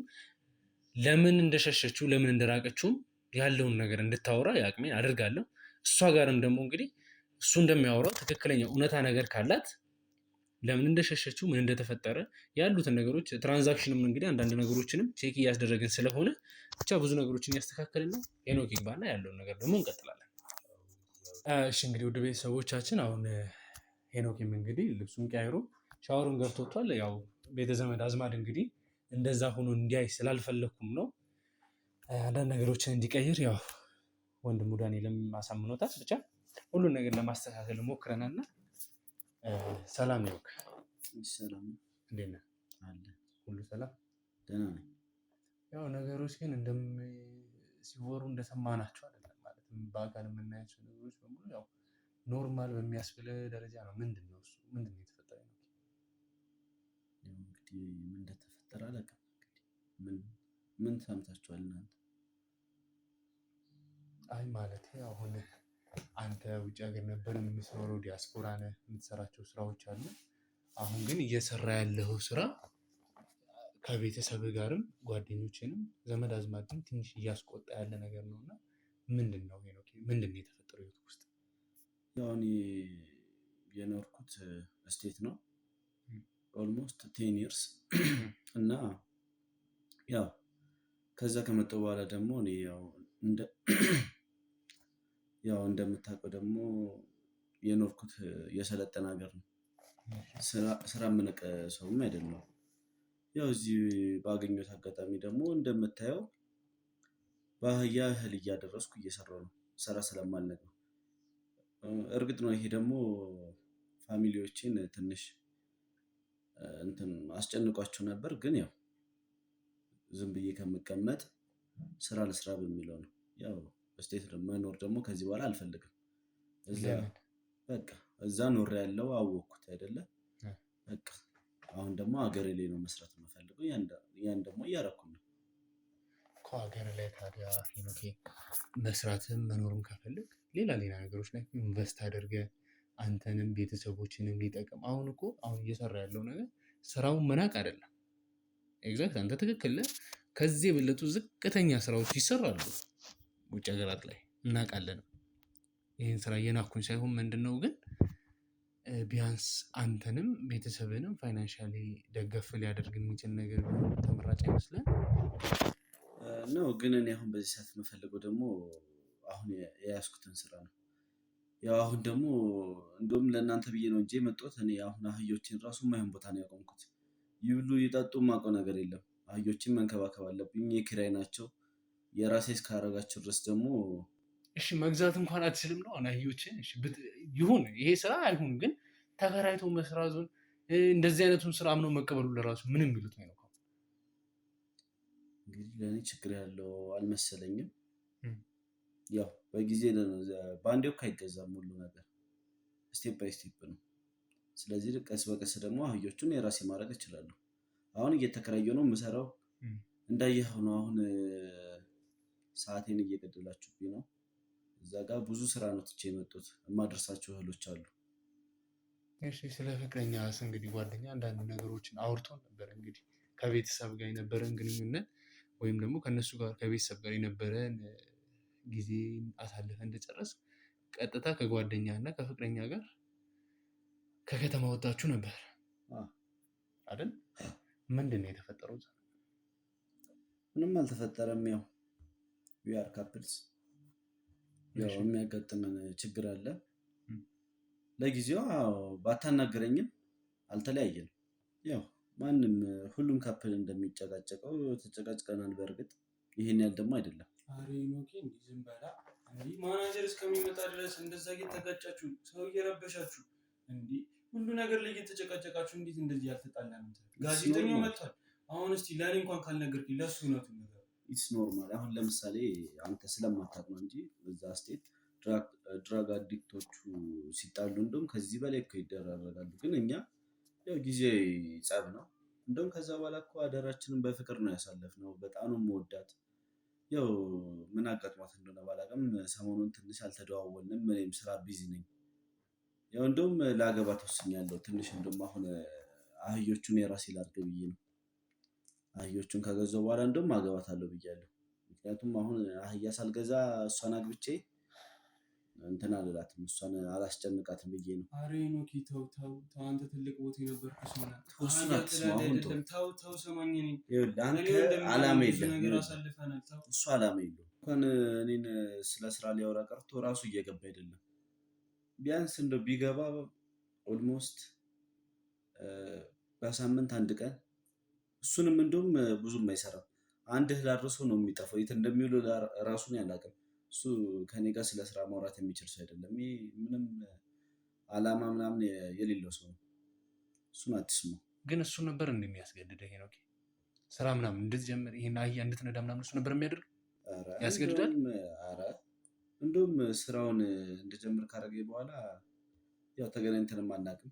ለምን እንደሸሸችው ለምን እንደራቀችውም ያለውን ነገር እንድታወራ የአቅሜን አደርጋለሁ። እሷ ጋርም ደግሞ እንግዲህ እሱ እንደሚያወራው ትክክለኛ እውነታ ነገር ካላት ለምን እንደሸሸችው ምን እንደተፈጠረ ያሉትን ነገሮች ትራንዛክሽንም እንግዲህ አንዳንድ ነገሮችንም ቼክ እያስደረግን ስለሆነ ብቻ ብዙ ነገሮችን እያስተካከልን ነው። ሄኖክ ይግባና ያለውን ነገር ደግሞ እንቀጥላለን። እሺ እንግዲህ ውድ ቤተሰቦቻችን አሁን ሄኖክም እንግዲህ ልብሱን ቀያይሮ ሻወሩን ገብቶቷል። ያው ቤተዘመድ አዝማድ እንግዲህ እንደዛ ሆኖ እንዲያይ ስላልፈለኩም ነው አንዳንድ ነገሮችን እንዲቀይር ያው ወንድሙ ዳንኤልም አሳምኖታል። ብቻ ሁሉን ነገር ለማስተካከል ሞክረናልና ሰላም ይወክ። ሰላም እንዴት ነህ? አለ ሁሉ ሰላም ደህና ነኝ። ያው ነገሮች ግን ሲወሩ እንደሰማናቸው አይደለም። ማለትም በአካል የምናያቸው ነገሮች በሙሉ ያው ኖርማል በሚያስብል ደረጃ ነው። ምንድን ነው እሱ? ምንድን ነው የተፈጠረ ነው? እንግዲህ ምን እንደተፈጠረ አላውቅም። ምን ሰምታችኋል እናንተ? አይ ማለት አሁን አንተ ውጭ ሀገር ነበር የምትኖረው፣ ዲያስፖራ ነህ፣ የምትሰራቸው ስራዎች አሉ። አሁን ግን እየሰራ ያለው ስራ ከቤተሰብ ጋርም ጓደኞችንም ዘመድ አዝማድም ትንሽ እያስቆጣ ያለ ነገር ነው እና ምንድን ነው ሄኖክ? ምንድን ነው የተፈጠረው ህይወት ውስጥ? ያው እኔ የኖርኩት ስቴት ነው ኦልሞስት 10 years እና ያው ከዛ ከመጣሁ በኋላ ደግሞ እኔ ያው እንደምታውቀው ደግሞ የኖርኩት የሰለጠነ ሀገር ነው። ስራ የምንቅ ሰውም አይደለም። ያው እዚህ ባገኘሁት አጋጣሚ ደግሞ እንደምታየው በአህያ እህል እያደረስኩ እየሰራሁ ነው፣ ስራ ስለማልነቅ ነው። እርግጥ ነው ይሄ ደግሞ ፋሚሊዎቼን ትንሽ እንትን አስጨንቋቸው ነበር። ግን ያው ዝም ብዬ ከምቀመጥ ስራ ለስራ በሚለው ነው። ያው ስቴት መኖር ደግሞ ከዚህ በኋላ አልፈልግም። በቃ እዛ ኖር ያለው አወቅኩት አይደለ? በቃ አሁን ደግሞ ሀገሬ ላይ ነው መስራት የምፈልገው። ያን ደግሞ እያደረኩ ነው እኮ ሀገር ላይ። ታዲያ ሄኖኬ መስራትም መኖርም ከፈልግ ሌላ ነገሮች ላይ ኢንቨስት አድርገህ አንተንም ቤተሰቦችንም ሊጠቅም። አሁን እየሰራ ያለው ነገር ስራውን መናቅ አይደለም። ኤግዛክት አንተ ትክክል ነህ። ከዚህ የበለጡ ዝቅተኛ ስራዎች ይሰራሉ ውጭ ሀገራት ላይ እናውቃለን። ይህን ስራ እየናኩኝ ሳይሆን ምንድነው ግን ቢያንስ አንተንም ቤተሰብንም ፋይናንሻሊ ደገፍ ሊያደርግ የሚችል ነገር ተመራጭ አይመስልም ነው? ግን እኔ አሁን በዚህ ሰዓት የምፈልገው ደግሞ አሁን የያዝኩትን ስራ ነው። ያው አሁን ደግሞ እንደውም ለእናንተ ብዬ ነው እንጂ የመጣሁት። እኔ አሁን አህዮችን ራሱ የማይሆን ቦታ ነው ያቆምኩት። ይብሉ ይጠጡ የማውቀው ነገር የለም። አህዮችን መንከባከብ አለብኝ። የኪራይ ናቸው። የራሴ እስካረጋቸው ድረስ ደግሞ እሺ መግዛት እንኳን አትችልም ነው አህዮችን? ይሁን ይሄ ስራ አይሁን፣ ግን ተከራይቶ መስራቱን እንደዚህ አይነቱን ስራ አምነው መቀበሉ ለራሱ ምን የሚሉት ነው? እንግዲህ ለእኔ ችግር ያለው አልመሰለኝም። ያው በጊዜ በአንዴ እኮ አይገዛም ሁሉ ነገር፣ ስቴፕ ባይ ስቴፕ ነው። ስለዚህ ቀስ በቀስ ደግሞ አህዮቹን የራሴ ማድረግ እችላለሁ። አሁን እየተከራየሁ ነው የምሰራው። እንዳየኸው ነው። አሁን ሰዓቴን እየገደላችሁብኝ ነው። እዛ ጋር ብዙ ስራ ነው ትቼ የመጡት። የማደርሳቸው እህሎች አሉ። እሺ ስለ ፍቅረኛስ እንግዲህ ጓደኛ አንዳንድ ነገሮችን አውርቶን ነበር። እንግዲህ ከቤተሰብ ጋር የነበረን ግንኙነት ወይም ደግሞ ከእነሱ ጋር ከቤተሰብ ጋር የነበረን ጊዜ አሳልፈ እንደጨረስ ቀጥታ ከጓደኛ እና ከፍቅረኛ ጋር ከከተማ ወጣችሁ ነበር አይደል? ምንድን ነው የተፈጠረው? ምንም አልተፈጠረም። ያው ዊ አር ካፕልስ። ያው የሚያጋጥመን ችግር አለ። ለጊዜው ባታናገረኝም አልተለያየንም። ያው ማንም ሁሉም ካፕል እንደሚጨቃጨቀው ተጨቃጭቀናል። በእርግጥ ይሄን ያህል ደግሞ አይደለም። አሬ ኖኬ እንዲህ ዝም በላ እንዲህ ማናጀር እስከሚመጣ ድረስ እንደዛ እየተጋጫችሁ ሰው እየረበሻችሁ እንዲህ ሁሉ ነገር ላይ እየተጨቃጨቃችሁ እንዴት እንደዚህ ያልተጣላንም? ጋዜጠኛው መጥቷል። አሁን እስቲ ለእኔ እንኳን ካልነገርኩኝ ለእሱ እውነቱን ነገር ኢትስ ኖርማል። አሁን ለምሳሌ አንተ ስለማታውቅ ነው እንጂ በዛ ስቴት ድራግ አዲክቶቹ ሲጣሉ እንደውም ከዚህ በላይ እኮ ይደራረጋሉ። ግን እኛ ያው ጊዜ ጸብ ነው። እንደውም ከዛ በኋላ እኮ አዳራችንን በፍቅር ነው ያሳለፍነው። በጣም ነው የምወዳት። ያው ምን አጋጥሟት እንደሆነ ባላውቅም ሰሞኑን ትንሽ አልተደዋወልንም። እኔም ስራ ቢዚ ነኝ። ያው እንደውም ላገባት ወስኛለሁ። ትንሽ እንደውም አሁን አህዮቹን የራሴ ላድርግ ብዬ ነው። አህዮቹን ከገዛሁ በኋላ እንደውም አገባታለሁ ብያለሁ። ምክንያቱም አሁን አህያ ሳልገዛ እሷን አግብቼ እንትን አልላትም፣ እሷን አላስጨንቃትም ብዬ ነው። አሬ ኖኪ ተው ተው ተው፣ አንተ ትልቅ ቦታ የነበርክ ሰው ነህ። ተው ሰማኝ። አንተ አላማ የለም፣ እሱ አላማ የለውም። እንኳን እኔን ስለ ስራ ሊያወራ ቀርቶ ራሱ እየገባ አይደለም። ቢያንስ እንደው ቢገባ ኦልሞስት በሳምንት አንድ ቀን፣ እሱንም እንደውም ብዙም አይሰራም። አንድ እህል አድርሶ ነው የሚጠፋው። የት እንደሚውል ራሱን ያላቅም። እሱ ከኔ ጋር ስለ ስራ ማውራት የሚችል ሰው አይደለም። ይህ ምንም አላማ ምናምን የሌለው ሰው ነው። እሱን አትስሙ። ግን እሱ ነበር እንደሚያስገድደህ ነው ስራ ምናምን እንድትጀምር ይሄን አህያ እንድትነዳ ምናምን እሱ ነበር የሚያደርግ ያስገድዳል። ኧረ እንደውም ስራውን እንድጀምር ካደረገኝ በኋላ ያው ተገናኝተንም አናውቅም።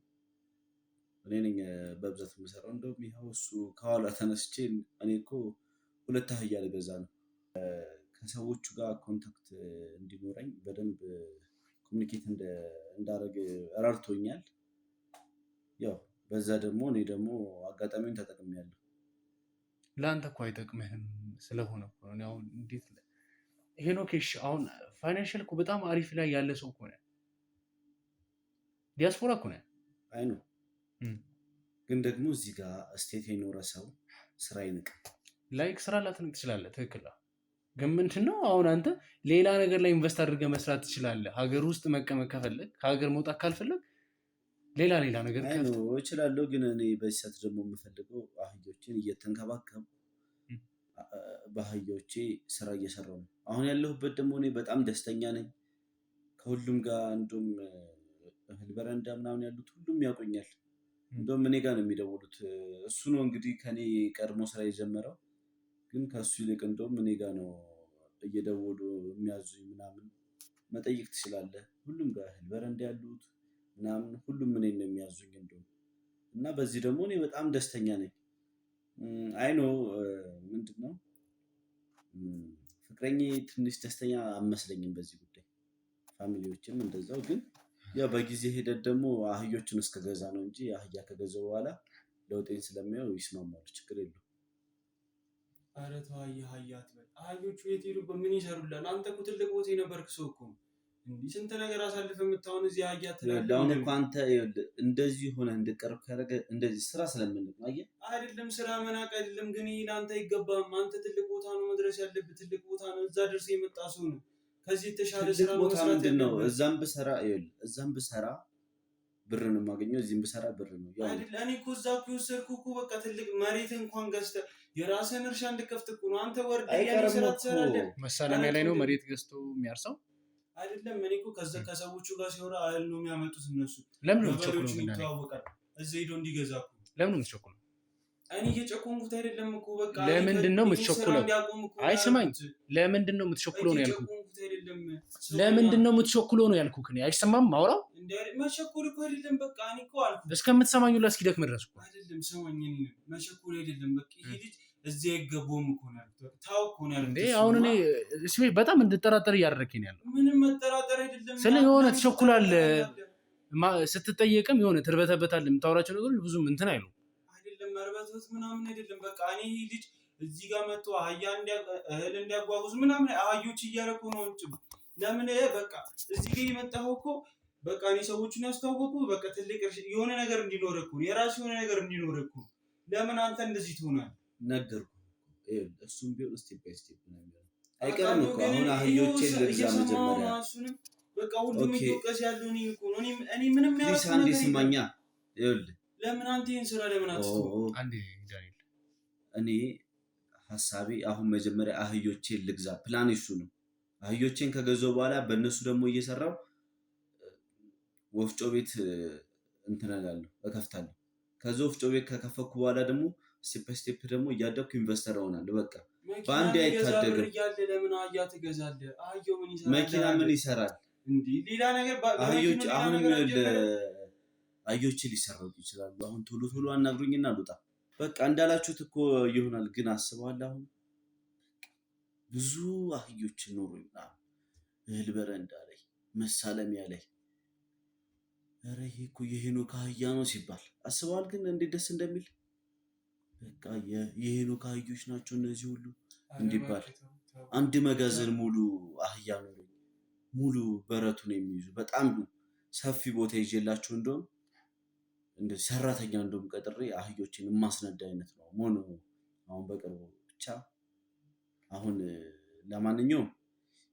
እኔ ነኝ በብዛት የምሰራው። እንደውም ይኸው እሱ ከኋላ ተነስቼ እኔ እኮ 2 አህያ ልገዛ ነው። ከሰዎቹ ጋር ኮንታክት እንዲኖረኝ በደንብ ኮሚኒኬት እንዳደረግ ረድቶኛል። ያው በዛ ደግሞ እኔ ደግሞ አጋጣሚውን ተጠቅሜያለሁ። ለአንተ እኮ አይጠቅምህም ስለሆነ እኮ ነው። አሁን እንዴት ሄኖኬሽ አሁን ፋይናንሻል እኮ በጣም አሪፍ ላይ ያለ ሰው እኮ ነው። ዲያስፖራ እኮ ነው። አይ ነው ግን ደግሞ እዚህ ጋር ስቴት የኖረ ሰው ስራ ይንቅ ላይክ ስራ ላትንቅ ትችላለህ። ትክክል። ግን ምንድን ነው አሁን አንተ ሌላ ነገር ላይ ኢንቨስት አድርገህ መስራት ትችላለህ። ሀገር ውስጥ መቀመጥ ከፈለግ፣ ከሀገር መውጣት ካልፈለግ ሌላ ነገር እችላለሁ። ግን እኔ በዚህ ሰዓት ደግሞ የምፈልገው አህዮችን እየተንከባከብ በአህዮቼ ስራ እየሰራሁ ነው። አሁን ያለሁበት ደግሞ እኔ በጣም ደስተኛ ነኝ። ከሁሉም ጋር እንደውም እህል በረንዳ ምናምን ያሉት ሁሉም ያውቁኛል። እንደውም እኔ ጋር ነው የሚደውሉት። እሱ ነው እንግዲህ ከኔ ቀድሞ ስራ የጀመረው። ግን ከሱ ይልቅ እንደውም እኔ ጋር ነው እየደወሉ የሚያዙኝ ምናምን። መጠየቅ ትችላለህ። ሁሉም ጋር እህል በረንዳ ያሉት ምናምን ሁሉም እኔን ነው የሚያዙኝ እንደውም። እና በዚህ ደግሞ እኔ በጣም ደስተኛ ነኝ። አይኖ ምንድን ነው ፍቅረኛ ትንሽ ደስተኛ አመስለኝም በዚህ ጉዳይ፣ ፋሚሊዎችም እንደዛው። ግን ያው በጊዜ ሂደት ደግሞ አህዮችን እስከገዛ ነው እንጂ አህያ ከገዛው በኋላ ለውጤን ስለሚያው ይስማማሉ፣ ችግር የለውም። ኧረ ተው አህያ አትበል። አህዮቹ የት ሄዱ? በምን ይሰሩላል? አንተ እኮ ትልቅ ቦታ የነበርክ ሰው እኮ እንዲህ ስንት ነገር አሳልፈ የምታውን እዚህ አህያ ትላለህ። አሁን እኮ አንተ እንደዚህ ሆነ እንድቀርብ ካደረገ እንደዚህ ስራ ስለምንቅ ነው። አየህ አይደለም ስራ መናቅ አይደለም፣ ግን ይሄ ለአንተ አይገባም። አንተ ትልቅ ቦታ ነው መድረስ ያለብህ፣ ትልቅ ቦታ ነው። እዛ ደርሰህ የመጣ ሰው ነው። ከዚህ የተሻለ ስራ መስራት ነው። እዛም ብሰራ ብር ነው የማገኘው፣ እዚህም ብሰራ ብር ነው አይደል? እኔ እኮ እዛ እኮ የወሰድኩህ እኮ በቃ ትልቅ መሬት እንኳን ገዝተህ የራስህን እርሻ እንድከፍት እኮ ነው። አንተ ወርደህ ያን ስራ ትሰራለህ። መሳለሚያ ላይ ነው መሬት ገዝቶ የሚያርሰው አይደለም። እኔ እኮ ከሰዎቹ ጋር ሲወራ እህል ነው የሚያመጡት እነሱ። ለምን ነው ገበሬዎችን ይተዋወቃል። እዚህ ሄዶ እንዲገዛ እኮ ለምን ነው የምትቸኩለው? እኔ እየጨቆንኩት አይደለም እኮ በቃ። ለምንድን ነው የምትቸኩለው? አይ ስማኝ፣ ለምንድን ነው የምትቸኩለው ነው ያልኩህ። ለምንድን ነው የምትቸኩለው ነው ያልኩህ። እኔ አይሰማም ማውራው መቸኮል እኮ አይደለም በቃ። እኔ እኮ አልኩህ እስከምትሰማኝ ሁላ እስኪደክም ድረስ እኮ አይደለም። ስማኝ፣ መቸኮል አይደለም በቃ። ይሄ ልጅ እዚህ አይገባውም እኮ ነው ያልኩት። ታው እኮ ነው ያልኩት። አሁን እኔ በጣም እንድጠራጠር እያደረግኝ ያለው ምንም መጠራጠር አይደለም። ስለ የሆነ ትቸኩላለህ፣ ስትጠየቅም የሆነ ትርበተበታለህ። የምታወራቸው ነገሮች ብዙም እንትን አይሉ አይደለም። መርበትበት ምናምን አይደለም በቃ። እኔ ይሄ ልጅ እዚህ ጋር መጥቶ አህያ እህል እንዲያጓጉዝ ምናምን አህዮች እያረኩ ነው እንጂ ለምን በቃ እዚህ ጋር የመጣኸው እኮ በቃ እኔ ሰዎችን ያስተዋወቁ በቃ ትልቅ የሆነ ነገር እንዲኖርኩ የራስ የሆነ ነገር እንዲኖርኩ ለምን አንተ እንደዚህ ትሆናለህ? ነገርኩህ። እሱም ቢሆን ስቴፕ ባይ ስቴፕ ነው የሚሆነው። አይቀርም እኮ አሁን አህዮቼን ልግዛ መጀመሪያ። በቃ ሁሉም እየወቀስ ያለው እኔ እኮ ነው። እኔ ምንም ያረኩት አንዴ ስማኛ። ይኸውልህ ለምን አንተ ይሄን ስራ ለምን አትተው? አንዴ ዳንኤል፣ እኔ ሀሳቤ አሁን መጀመሪያ አህዮቼን ልግዛ። ፕላን እሱ ነው። አህዮቼን ከገዛሁ በኋላ በእነሱ ደግሞ እየሰራው ወፍጮ ቤት እንትን እላለሁ እከፍታለሁ። ከዛ ወፍጮ ቤት ከከፈኩ በኋላ ደግሞ ስቴፕ ባይ ስቴፕ ደግሞ እያደግኩ ኢንቨስተር እሆናለሁ። በቃ በአንዴ አይታደግም። ለምን አህያ ትገዛለህ? አህያው ምን ይሰራል? መኪና ምን ይሰራል? እንዴ ሌላ ነገር አህዮች አሁንም አህዮች ሊሰረቁ ይችላሉ። አሁን ቶሎ ቶሎ አናግሩኝና ልውጣ። በቃ እንዳላችሁት እኮ ይሆናል። ግን አስበዋል አሁን ብዙ አህዮች ኖሩኝ እህል በረንዳ ላይ መሳለሚያ ላይ ኧረ ይሄ እኮ የሄኖክ አህያ ነው ሲባል አስበዋል። ግን እንዴት ደስ እንደሚል በቃ የሄኖክ አህዮች ናቸው እነዚህ ሁሉ እንዲባል አንድ መጋዘን ሙሉ አህያ ኖሩኝ። ሙሉ በረቱን የሚይዙ በጣም ሰፊ ቦታ ይዤላቸው እንደውም እንደዚህ ሰራተኛ እንደውም ቀጥሬ አህዮችን የማስነዳ አይነት ነው ሞኖ አሁን በቅርቡ ብቻ አሁን ለማንኛውም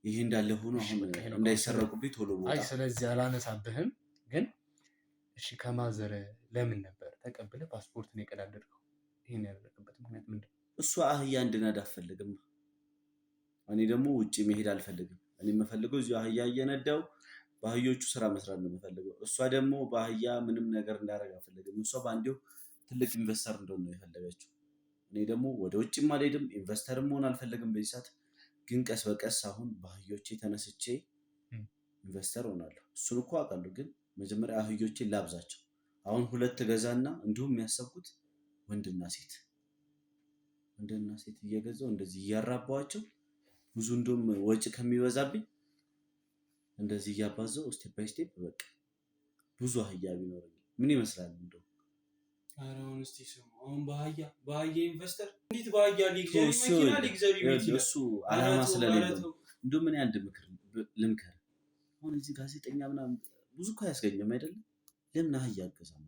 ይሄ እንዳለ ሆኖ አሁን እንዳይሰረቁብኝ ቶሎ ቦታ። አይ ስለዚህ አላነሳብህም። ግን እሺ ከማዘር ለምን ነበር ተቀብለ ፓስፖርትን የቀዳደድከው? ይሄን ያደረገበት ምክንያት ምንድነው? እሷ አህያ እንድነዳ አልፈልግም። እኔ ደግሞ ውጪ መሄድ አልፈልግም። እኔ የምፈልገው እዚሁ አህያ እየነዳው በአህዮቹ ስራ መስራት ነው የምፈልገው። እሷ ደግሞ በአህያ ምንም ነገር እንዳደረግ አልፈልግም። እሷ በአንዴው ትልቅ ኢንቨስተር እንደሆነ ነው የፈለገችው። እኔ ደግሞ ወደ ውጭም አልሄድም፣ ኢንቨስተርም መሆን አልፈልግም በዚህ ሰዓት። ግን ቀስ በቀስ አሁን በአህዮቼ ተነስቼ ኢንቨስተር ሆናለሁ። እሱን እኮ አውቃለሁ። ግን መጀመሪያ አህዮቼን ላብዛቸው። አሁን 2 ገዛና እንዲሁም የሚያሰብኩት ወንድና ሴት እየገዛው እንደዚህ እያራባዋቸው ብዙ እንደውም ወጪ ከሚበዛብኝ እንደዚህ እያባዘው ስቴፕ ባይ ስቴፕ በቃ ብዙ አህያ ቢኖረኝ ምን ይመስላል? እንደው አሁን እስቲ ስሙ። አሁን በአህያ ኢንቨስተር እንዴት በአህያ ሊግዛሪ መኪና ሊግዛሪ ቤት እሱ አላማ ስለሌለው እንደው ምን ያንድ ምክር ልምከር። አሁን እዚህ ጋዜጠኛ ምናምን ብዙ እኮ አያስገኝም አይደለም? ለምን አህያ አገዛም?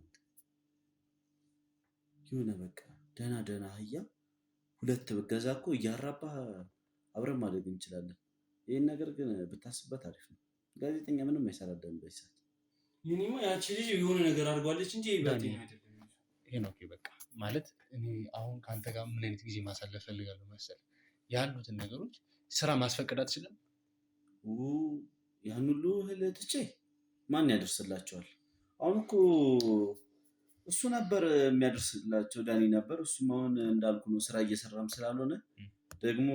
የሆነ በቃ ደህና አህያ 2 ብገዛ እኮ እያራባ አብረን ማደግ እንችላለን። ይሄን ነገር ግን ብታስብበት አሪፍ ነው። ጋዜጠኛ ምንም አይሰራደም በይሳት። ይሄንማ ያቺ ልጅ የሆነ ነገር አድርጓለች እንጂ ይባል አይደለም። ሄኖክ በቃ ማለት እኔ አሁን ካንተ ጋር ምን አይነት ጊዜ ማሳለፍ ፈልጋለሁ መሰለህ? ያሉትን ነገሮች ስራ ማስፈቀድ አትችልም? ያን ሁሉ እህል ትቼ ማን ያደርስላቸዋል? አሁን እኮ እሱ ነበር የሚያደርስላቸው፣ ዳኒ ነበር። እሱም አሁን እንዳልኩ ነው ስራ እየሰራም ስላልሆነ ደግሞ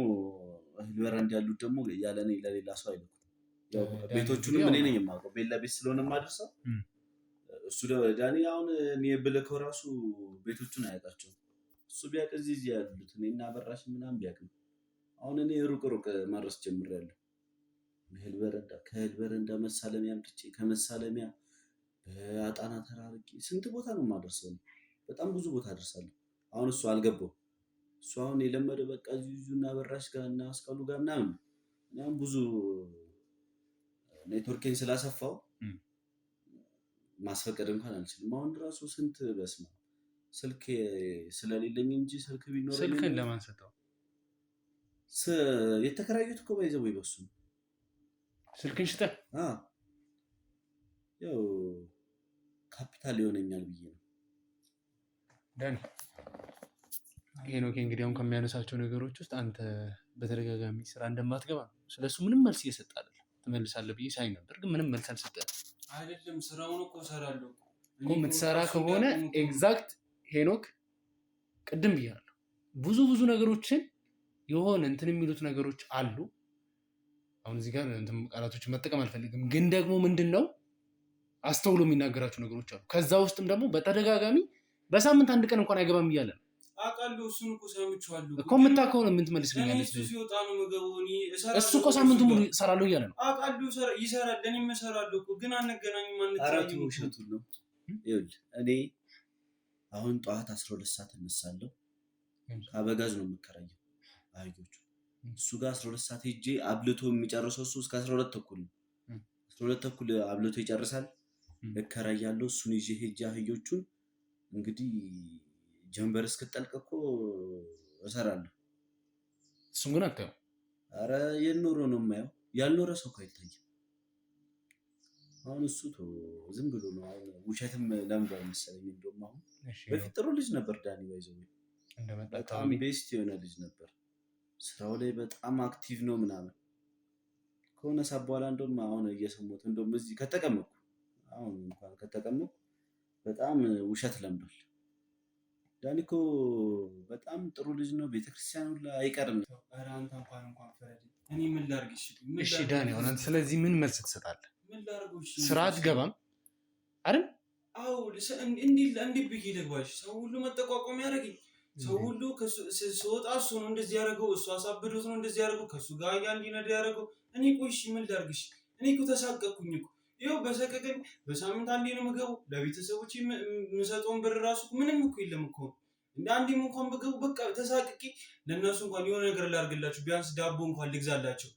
እህል በረንዳ ያሉት ደግሞ ያለ እኔ ለሌላ ሰው አይልኩም። ቤቶቹንም እኔ ነኝ የማውቀው፣ ቤት ለቤት ስለሆነ የማደርሰው። እሱ ዳኒ አሁን እኔ ብልከው ራሱ ቤቶቹን አያውቃቸውም። እሱ ቢያውቅ እዚህ ያሉት እኔና በራሽ ምናምን ቢያውቅ ነው። አሁን እኔ ሩቅ ማድረስ ጀምሬያለሁ። ከእህል በረንዳ መሳለሚያ አምጥቼ ከመሳለሚያ በአጣና ተራርቄ ስንት ቦታ ነው የማደርሰው? በጣም ብዙ ቦታ አደርሳለሁ። አሁን እሱ አልገባው። እሱ አሁን የለመደ በቃ እዚሁ እና በራሽ ጋር እና አስቃሉ ጋር ምናምን እኔም ብዙ ኔትወርኬን ስላሰፋው ማስፈቀድ እንኳን አልችልም። አሁን ራሱ ስንት በስማ ስልክ ስለሌለኝ እንጂ ስልክ ቢኖር ስልክን ለማን ሰጠው? የተከራዩት እኮ ባይዘው ይበሱ ስልክን ሽጠህ ያው ካፒታል ይሆነኛል ብዬ ነው። ዳኒ ሄኖክ እንግዲህ አሁን ከሚያነሳቸው ነገሮች ውስጥ አንተ በተደጋጋሚ ስራ እንደማትገባ ነው። ስለሱ ምንም መልስ እየሰጠ አይደለም። ትመልሳለህ ብዬ ሳይ ነበር፣ ግን ምንም መልስ አልሰጠህም። አይደለም ስራውን እኮ እሰራለሁ እኮ የምትሰራ ከሆነ ኤግዛክት ሄኖክ ቅድም ብያለሁ። ብዙ ነገሮችን የሆነ እንትን የሚሉት ነገሮች አሉ። አሁን እዚህ ጋር እንትን ቃላቶችን መጠቀም አልፈልግም፣ ግን ደግሞ ምንድነው አስተውሎ የሚናገራቸው ነገሮች አሉ። ከዛ ውስጥም ደግሞ በተደጋጋሚ በሳምንት 1 ቀን እንኳን አይገባም እያለ ነው። አውቃለሁ። እሱን እኮ ሰምቼዋለሁ እኮ የምታውቀው ነው። ምን ትመልስልኛለህ? እሱ ሲወጣ ነው የምገባው። እሱ እኮ ሳምንቱ ሙሉ እሰራለሁ እያለ ነው። አውቃለሁ ይሰራል። እኔም እሰራለሁ እኮ ግን አንገናኝም። አራቱ ውሸቱን ነው። ይኸውልህ እኔ አሁን ጠዋት 12 ሰዓት እነሳለሁ። ከአበጋዝ ነው የምከራየው። አህዮቹ። እሱ ጋር 12 ሰዓት ሄጄ አብልቶ የሚጨርሰው እሱ እስከ 12 ተኩል ነው። 12 ተኩል አብልቶ ይጨርሳል። እከራያለሁ። እሱን ይዤ ሄጄ አህዮቹን እንግዲህ ጀንበር እስክጠልቅ እኮ እሰራለሁ። እሱም ግን አታየው። አረ የኖረ ነው የማየው። ያልኖረ ሰው እኮ አይታይም። አሁን እሱ ዝም ብሎ ነው። አሁን ውሸትም ለምዷል መሰለኝ። እንደውም አሁን በፊት ጥሩ ልጅ ነበር ዳኒ ባይዘው በጣም ቤስት የሆነ ልጅ ነበር። ስራው ላይ በጣም አክቲቭ ነው ምናምን። ከሆነ ሰዓት በኋላ እንደውም አሁን እየሰሙት እንደውም እዚህ ከተቀመጥኩ አሁን እንኳን ከተቀመጥኩ በጣም ውሸት ለምዷል። ዳኒ እኮ በጣም ጥሩ ልጅ ነው። ቤተክርስቲያን ሁላ አይቀርም። ኧረ አንተ እንኳን ፈረድ። እኔ ምን ላድርግ? እሺ ዳኒ ሆነ። ስለዚህ ምን መልስ ትሰጣለህ? ስራ አትገባም አይደል? አዎ እንዲህ ብዬ ልግባሽ? ሰው ሁሉ መጠቋቋም ያደርገኝ። ሰው ሁሉ ስወጣ እሱ ነው እንደዚህ ያደረገው፣ እሱ አሳብዶት ነው እንደዚህ ያደረገው፣ ከእሱ ጋር እንዲነዳ ያደረገው። እኔ ቆይ እሺ ምን ላድርግሽ? እኔ እኮ ተሳቀቅኩኝ እኮ። ይኸው በሰቀቀኝ በሳምንት አንዴ ነው የምገባው። ለቤተሰቦች የምሰጠውን ብር ራሱ ምንም እኮ የለም እኮ። እንደ አንዴም እንኳን ብገቡ በቃ ተሳቅቄ ለእነሱ እንኳን የሆነ ነገር ላድርግላቸው፣ ቢያንስ ዳቦ እንኳን ልግዛላቸው።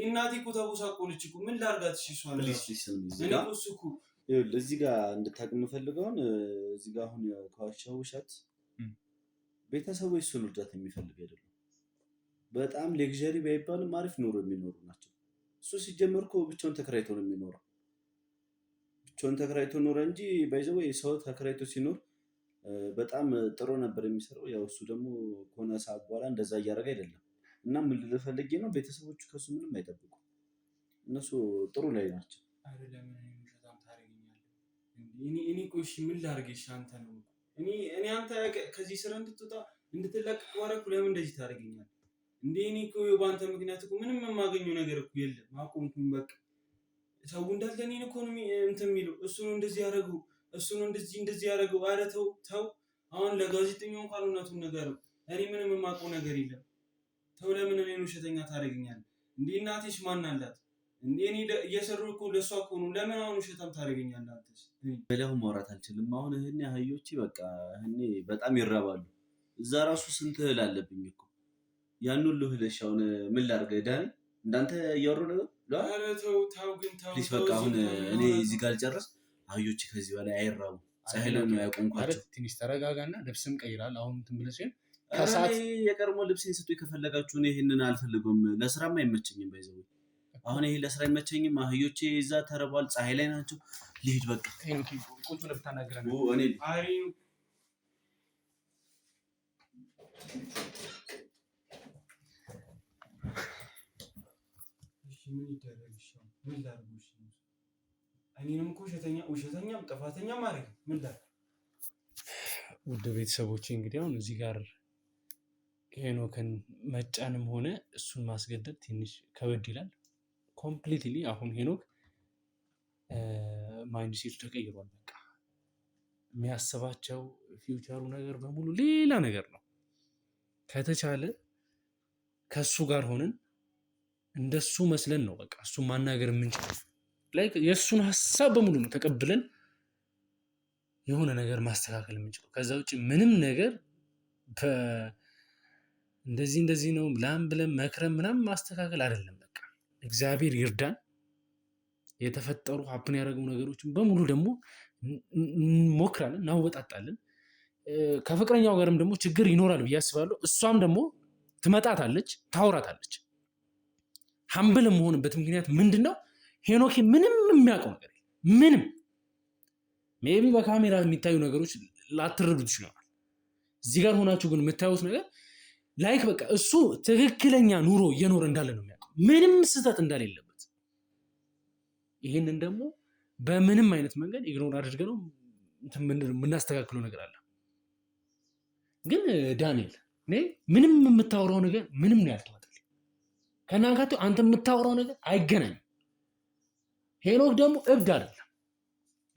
እናቴ እኮ ተቦሳቆለች እኮ። ምን ላድርጋት? እሺ እሷን እዚህ ጋር እንድታውቅ የምፈልገውን እዚህ ጋር አሁን ከዋሻው ውሸት ቤተሰቦች እሱን እርዳታ የሚፈልግ አይደለም። በጣም ሌክዠሪ ባይባልም አሪፍ ኑሮ የሚኖሩ ናቸው። እሱ ሲጀመር እኮ ብቻውን ተከራይቶ ነው የሚኖረው። ብቻውን ተከራይቶ ኖረ እንጂ ባይዘው ሰው ተከራይቶ ሲኖር በጣም ጥሩ ነበር የሚሰራው። ያው እሱ ደግሞ ከሆነ ሰዓት በኋላ እንደዛ እያደረገ አይደለም። እና ምን ልልህ ፈልጌ ነው ቤተሰቦቹ ከሱ ምንም አይጠብቁ። እነሱ ጥሩ ላይ ናቸው። አይደለም በጣም ታረጋኛለህ። እኔ ቆይ እሺ ምን ላድርግሽ? አንተ ነው እኔ አንተ ከዚህ ስራ እንድትወጣ እንድትለቀቅ ወረኩ። ለምን እንደዚህ ታደርገኛለህ እንዴ? እኔ እኮ በአንተ ምክንያት እኮ ምንም የማገኘው ነገር እኮ የለም። አቆምኩኝ በቃ። ሰው እንዳለ እኔን እኮ ነው እንትን የሚለው። እሱ ነው እንደዚህ ያደረገው፣ እሱ ነው እንደዚህ ያደረገው። ኧረ ተው። አሁን ለጋዜጠኛው እንኳን እውነቱን ነገረው። እኔ ምንም የማውቀው ነገር የለም። ተው። ለምን እኔን ውሸተኛ ታደርገኛለህ እንዴ? እናቴስ ማን አላት እንዴ? እኔ እየሰሩ እኮ ለሷ እኮ ነው። ለምን አሁን ውሸታም ታደርገኛለህ? አንተስ በለው ማውራት አልችልም። አሁን እህኔ አህዮቼ በቃ እህኔ በጣም ይራባሉ። እዛ ራሱ ስንት እህል አለብኝ እኮ። ያን ሁሉ እህልሽ አሁን ምን ላድርግ ዳኒ? እንዳንተ እያወሩ ነው። ኧረ ተው ግን ተው። ፕሊስ በቃ አሁን እኔ እዚህ ጋር ልጨርስ። አህዮቼ ከዚህ በላይ አይራቡ። ፀሐይ ላይ ነው ያቆምኳቸው። ትንሽ ተረጋጋና ልብስም ቀይራል። አሁን እንትን ብለሽ ከሰዓት የቀድሞ ልብሴን ስጡኝ ከፈለጋችሁ። እኔ ይሄንን አልፈልገውም። ለስራም አይመቸኝም። ባይዘው አሁን ይሄ ለስራ አይመቸኝም። አህዮቼ እዛ ተረቧል፣ ፀሐይ ላይ ናቸው። ልሂድ በቃ። ቁጭ ብለህ ብታናግረን እኔ ምን ይደረግሽ? ምን ላድርግሽ? እኔንም እኮ ውሸተኛም ጥፋተኛ ማድረግ ምን ላድርግ? ውድ ቤተሰቦቼ እንግዲህ አሁን እዚህ ጋር ሄኖክን መጫንም ሆነ እሱን ማስገደድ ትንሽ ከበድ ይላል። ኮምፕሊትሊ አሁን ሄኖክ ማይንድ ሴቱ ተቀይሯል። በቃ የሚያስባቸው ፊውቸሩ ነገር በሙሉ ሌላ ነገር ነው። ከተቻለ ከሱ ጋር ሆነን እንደሱ መስለን ነው በቃ እሱን ማናገር የምንችል። ላይክ የእሱን ሀሳብ በሙሉ ነው ተቀብለን የሆነ ነገር ማስተካከል የምንችለው። ከዛ ውጭ ምንም ነገር እንደዚህ ነው ብለን መክረም ምናምን ማስተካከል አይደለም። በቃ እግዚአብሔር ይርዳን። የተፈጠሩ ሀፕን ያደረገው ነገሮችን በሙሉ ደግሞ እንሞክራለን፣ እናወጣጣለን። ከፍቅረኛው ጋርም ደግሞ ችግር ይኖራል ብዬ አስባለሁ። እሷም ደግሞ ትመጣታለች፣ ታወራታለች። ሀምብል የመሆንበት ምክንያት ምንድን ነው? ሄኖክ ምንም የሚያውቀው ነገር ምንም ሜቢ በካሜራ የሚታዩ ነገሮች ላትረዱት ይችላል። እዚህ ጋር ሆናችሁ ግን የምታዩት ነገር ላይክ በቃ እሱ ትክክለኛ ኑሮ እየኖረ እንዳለ ነው የሚያውቀው፣ ምንም ስህተት እንደሌለበት። ይህንን ደግሞ በምንም አይነት መንገድ ኢግኖር አድርገ ነው የምናስተካክለው ነገር አለ። ግን ዳንኤል እኔ ምንም የምታወራው ነገር ምንም ነው ያልተዋጠልኝ። ከናካቴው አንተ የምታወራው ነገር አይገናኝም። ሄኖክ ደግሞ እብድ አይደለም።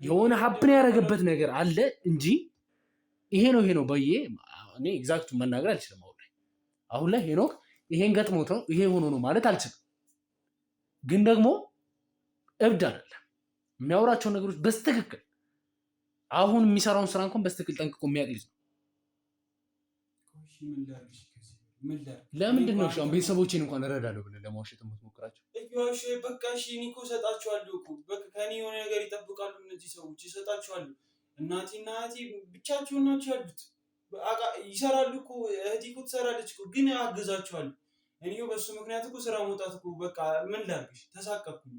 የሆነ ሀፕን ያደረገበት ነገር አለ እንጂ ይሄ ነው በዬ እኔ ኤግዛክቱ መናገር አልችልም። አሁን ላይ ሄኖክ ይሄን ገጥሞት ነው ይሄ ሆኖ ነው ማለት አልችልም። ግን ደግሞ እብድ አይደለም። የሚያወራቸው ነገሮች በስትክክል አሁን የሚሰራውን ስራ እንኳን በስትክክል ጠንቅቆ የሚያውቅ ልጅ ነው። ለምንድን ነው አሁን ቤተሰቦቼን እንኳን እረዳለሁ ብለህ ለማዋሸት የምትሞክራቸው? እየዋሸ በቃ እሺ፣ እኔ እኮ እሰጣቸዋለሁ እኮ በቃ ከኔ የሆነ ነገር ይጠብቃሉ እነዚህ ሰዎች፣ እሰጣቸዋለሁ። እናቴና እህቴ ብቻቸውን ናቸው ያሉት፣ ይሰራሉ እኮ እህቴ እኮ ትሰራለች እኮ፣ ግን አግዛቸዋለሁ። እኔ በሱ ምክንያት እኮ ስራ መውጣት እኮ በቃ ምን ላድርግሽ፣ ተሳቀቅኩኝ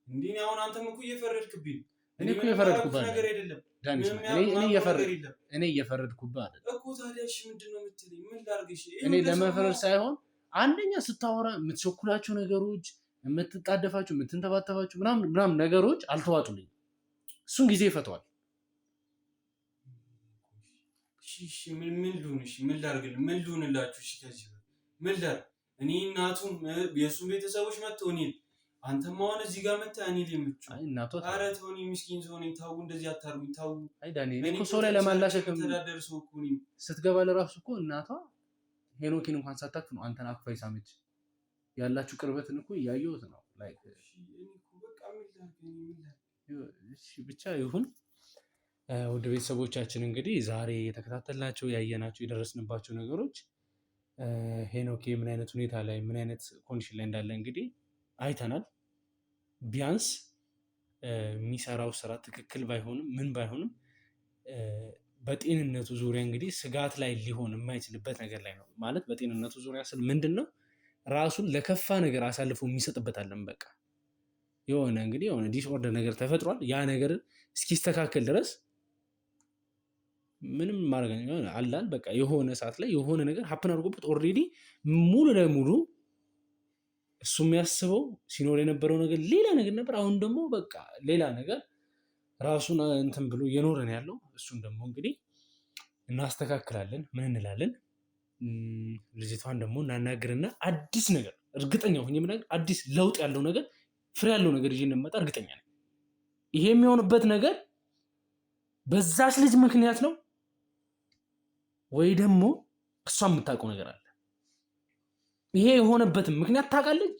እንዴ። አሁን አንተም እኮ እየፈረድክብኝ። እኔ እኮ እየፈረድኩብህ ነገር አይደለም ዳኒ፣ እኔ እየፈረድኩብህ አይደለም እኮ። ታዲያ እሺ ምንድን ነው የምትለኝ? ምን ላድርግሽ? እኔ ለመፈረድ ሳይሆን አንደኛ ስታወራ የምትቸኩላቸው ነገሮች፣ የምትጣደፋቸው፣ የምትንተባተባቸው ምናምን ነገሮች አልተዋጡልኝም። እሱን ጊዜ ይፈተዋል። እሺ ምን ልሁን? እሺ ምን ላድርግልህ? ምን ልሁንላችሁ? እሺ ከዚህ ምን ላድርግ? እኔ እናቱም የእሱም ቤተሰቦች መጥተው እኔን አንተም አሁን እዚህ ጋር መጥተህ እኔ ልምጭ። ኧረ ተው፣ እኔ ምስኪን ሰው ነኝ። ተው እንደዚህ አታርጉኝ። ተው። አይ ዳኒ፣ እኮ ሰው ላይ ለማላሸክ ተዳደር ሰው እኮ ነኝ። ስትገባ ለራሱ እኮ እናቷ ሄኖኪን እንኳን ሳታክ ነው አንተን አክፋ ይሳመች። ያላችሁ ቅርበትን እኮ እያየሁት ነው። ላይክ እሺ ብቻ ይሁን። ውድ ቤተሰቦቻችን እንግዲህ ዛሬ የተከታተልናቸው ያየናቸው የደረስንባቸው ነገሮች ሄኖክ ምን አይነት ሁኔታ ላይ ምን አይነት ኮንዲሽን ላይ እንዳለ እንግዲህ አይተናል። ቢያንስ የሚሰራው ስራ ትክክል ባይሆንም ምን ባይሆንም በጤንነቱ ዙሪያ እንግዲህ ስጋት ላይ ሊሆን የማይችልበት ነገር ላይ ነው ማለት። በጤንነቱ ዙሪያ ስል ምንድን ነው ራሱን ለከፋ ነገር አሳልፎ የሚሰጥበት አለን። በቃ የሆነ እንግዲህ የሆነ ዲስኦርደር ነገር ተፈጥሯል። ያ ነገር እስኪስተካከል ድረስ ምንም ማድረግ አላል። በቃ የሆነ ሰዓት ላይ የሆነ ነገር ሀፕን አድርጎበት ኦልሬዲ ሙሉ ለሙሉ እሱ የሚያስበው ሲኖር የነበረው ነገር ሌላ ነገር ነበር። አሁን ደግሞ በቃ ሌላ ነገር ራሱን እንትን ብሎ እየኖረን ያለው። እሱን ደግሞ እንግዲህ እናስተካክላለን። ምን እንላለን? ልጅቷን ደግሞ እናናግርና አዲስ ነገር እርግጠኛ ሆኜ የምናገር አዲስ ለውጥ ያለው ነገር ፍሬ ያለው ነገር ይዤ እንደመጣ እርግጠኛ ነኝ። ይሄ የሚሆንበት ነገር በዛች ልጅ ምክንያት ነው ወይ ደግሞ እሷ የምታውቀው ነገር አለ። ይሄ የሆነበትን ምክንያት ታውቃለች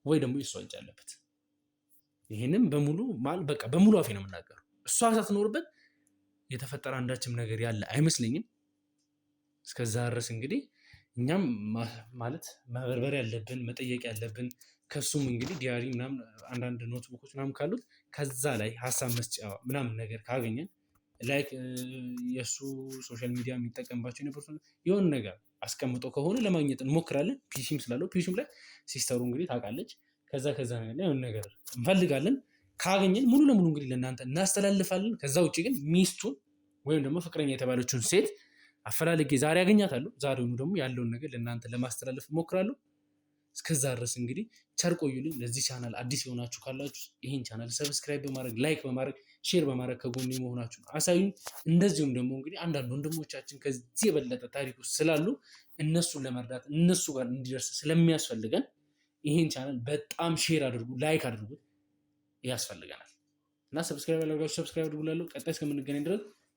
ወይ ደግሞ እሷ እጅ አለበት። ይሄንም በሙሉ በቃ በሙሉ አፌ ነው የምናገረው። እሷ ሳትኖርበት የተፈጠረ አንዳችም ነገር ያለ አይመስለኝም። እስከዛ ድረስ እንግዲህ እኛም ማለት መበርበር ያለብን መጠየቅ ያለብን ከሱም እንግዲህ ዲያሪ ምናምን አንዳንድ ኖትቡኮች ምናምን ካሉት ከዛ ላይ ሀሳብ መስጫ ምናምን ነገር ካገኘን ላይክ የእሱ ሶሻል ሚዲያ የሚጠቀምባቸው የነበሩት የሆነ ነገር አስቀምጦ ከሆነ ለማግኘት እንሞክራለን። ፒሲም ስላለው ፒሲም ላይ ሲስተሩ እንግዲህ ታውቃለች። ከዛ ነገር ላይ የሆነ ነገር እንፈልጋለን። ካገኘን ሙሉ ለሙሉ እንግዲህ ለእናንተ እናስተላልፋለን። ከዛ ውጭ ግን ሚስቱን ወይም ደግሞ ፍቅረኛ የተባለችውን ሴት አፈላልጌ ዛሬ ያገኛታለሁ። ዛሬውኑ ደግሞ ያለውን ነገር ለእናንተ ለማስተላለፍ እሞክራለሁ። እስከዛ ድረስ እንግዲህ ቸር ቆዩልኝ። ለዚህ ቻናል አዲስ የሆናችሁ ካላችሁ ይህን ቻናል ሰብስክራይብ በማድረግ ላይክ በማድረግ ሼር በማድረግ ከጎኔ መሆናችሁን አሳዩኝ። እንደዚሁም ደግሞ እንግዲህ አንዳንድ ወንድሞቻችን ከዚህ የበለጠ ታሪክ ውስጥ ስላሉ እነሱን ለመርዳት እነሱ ጋር እንዲደርስ ስለሚያስፈልገን ይህን ቻናል በጣም ሼር አድርጉ፣ ላይክ አድርጉት፣ ያስፈልገናል እና ሰብስክራይብ ያደርጋችሁ ሰብስክራይብ አድርጉላለሁ። ቀጣይ እስከምንገናኝ ድረስ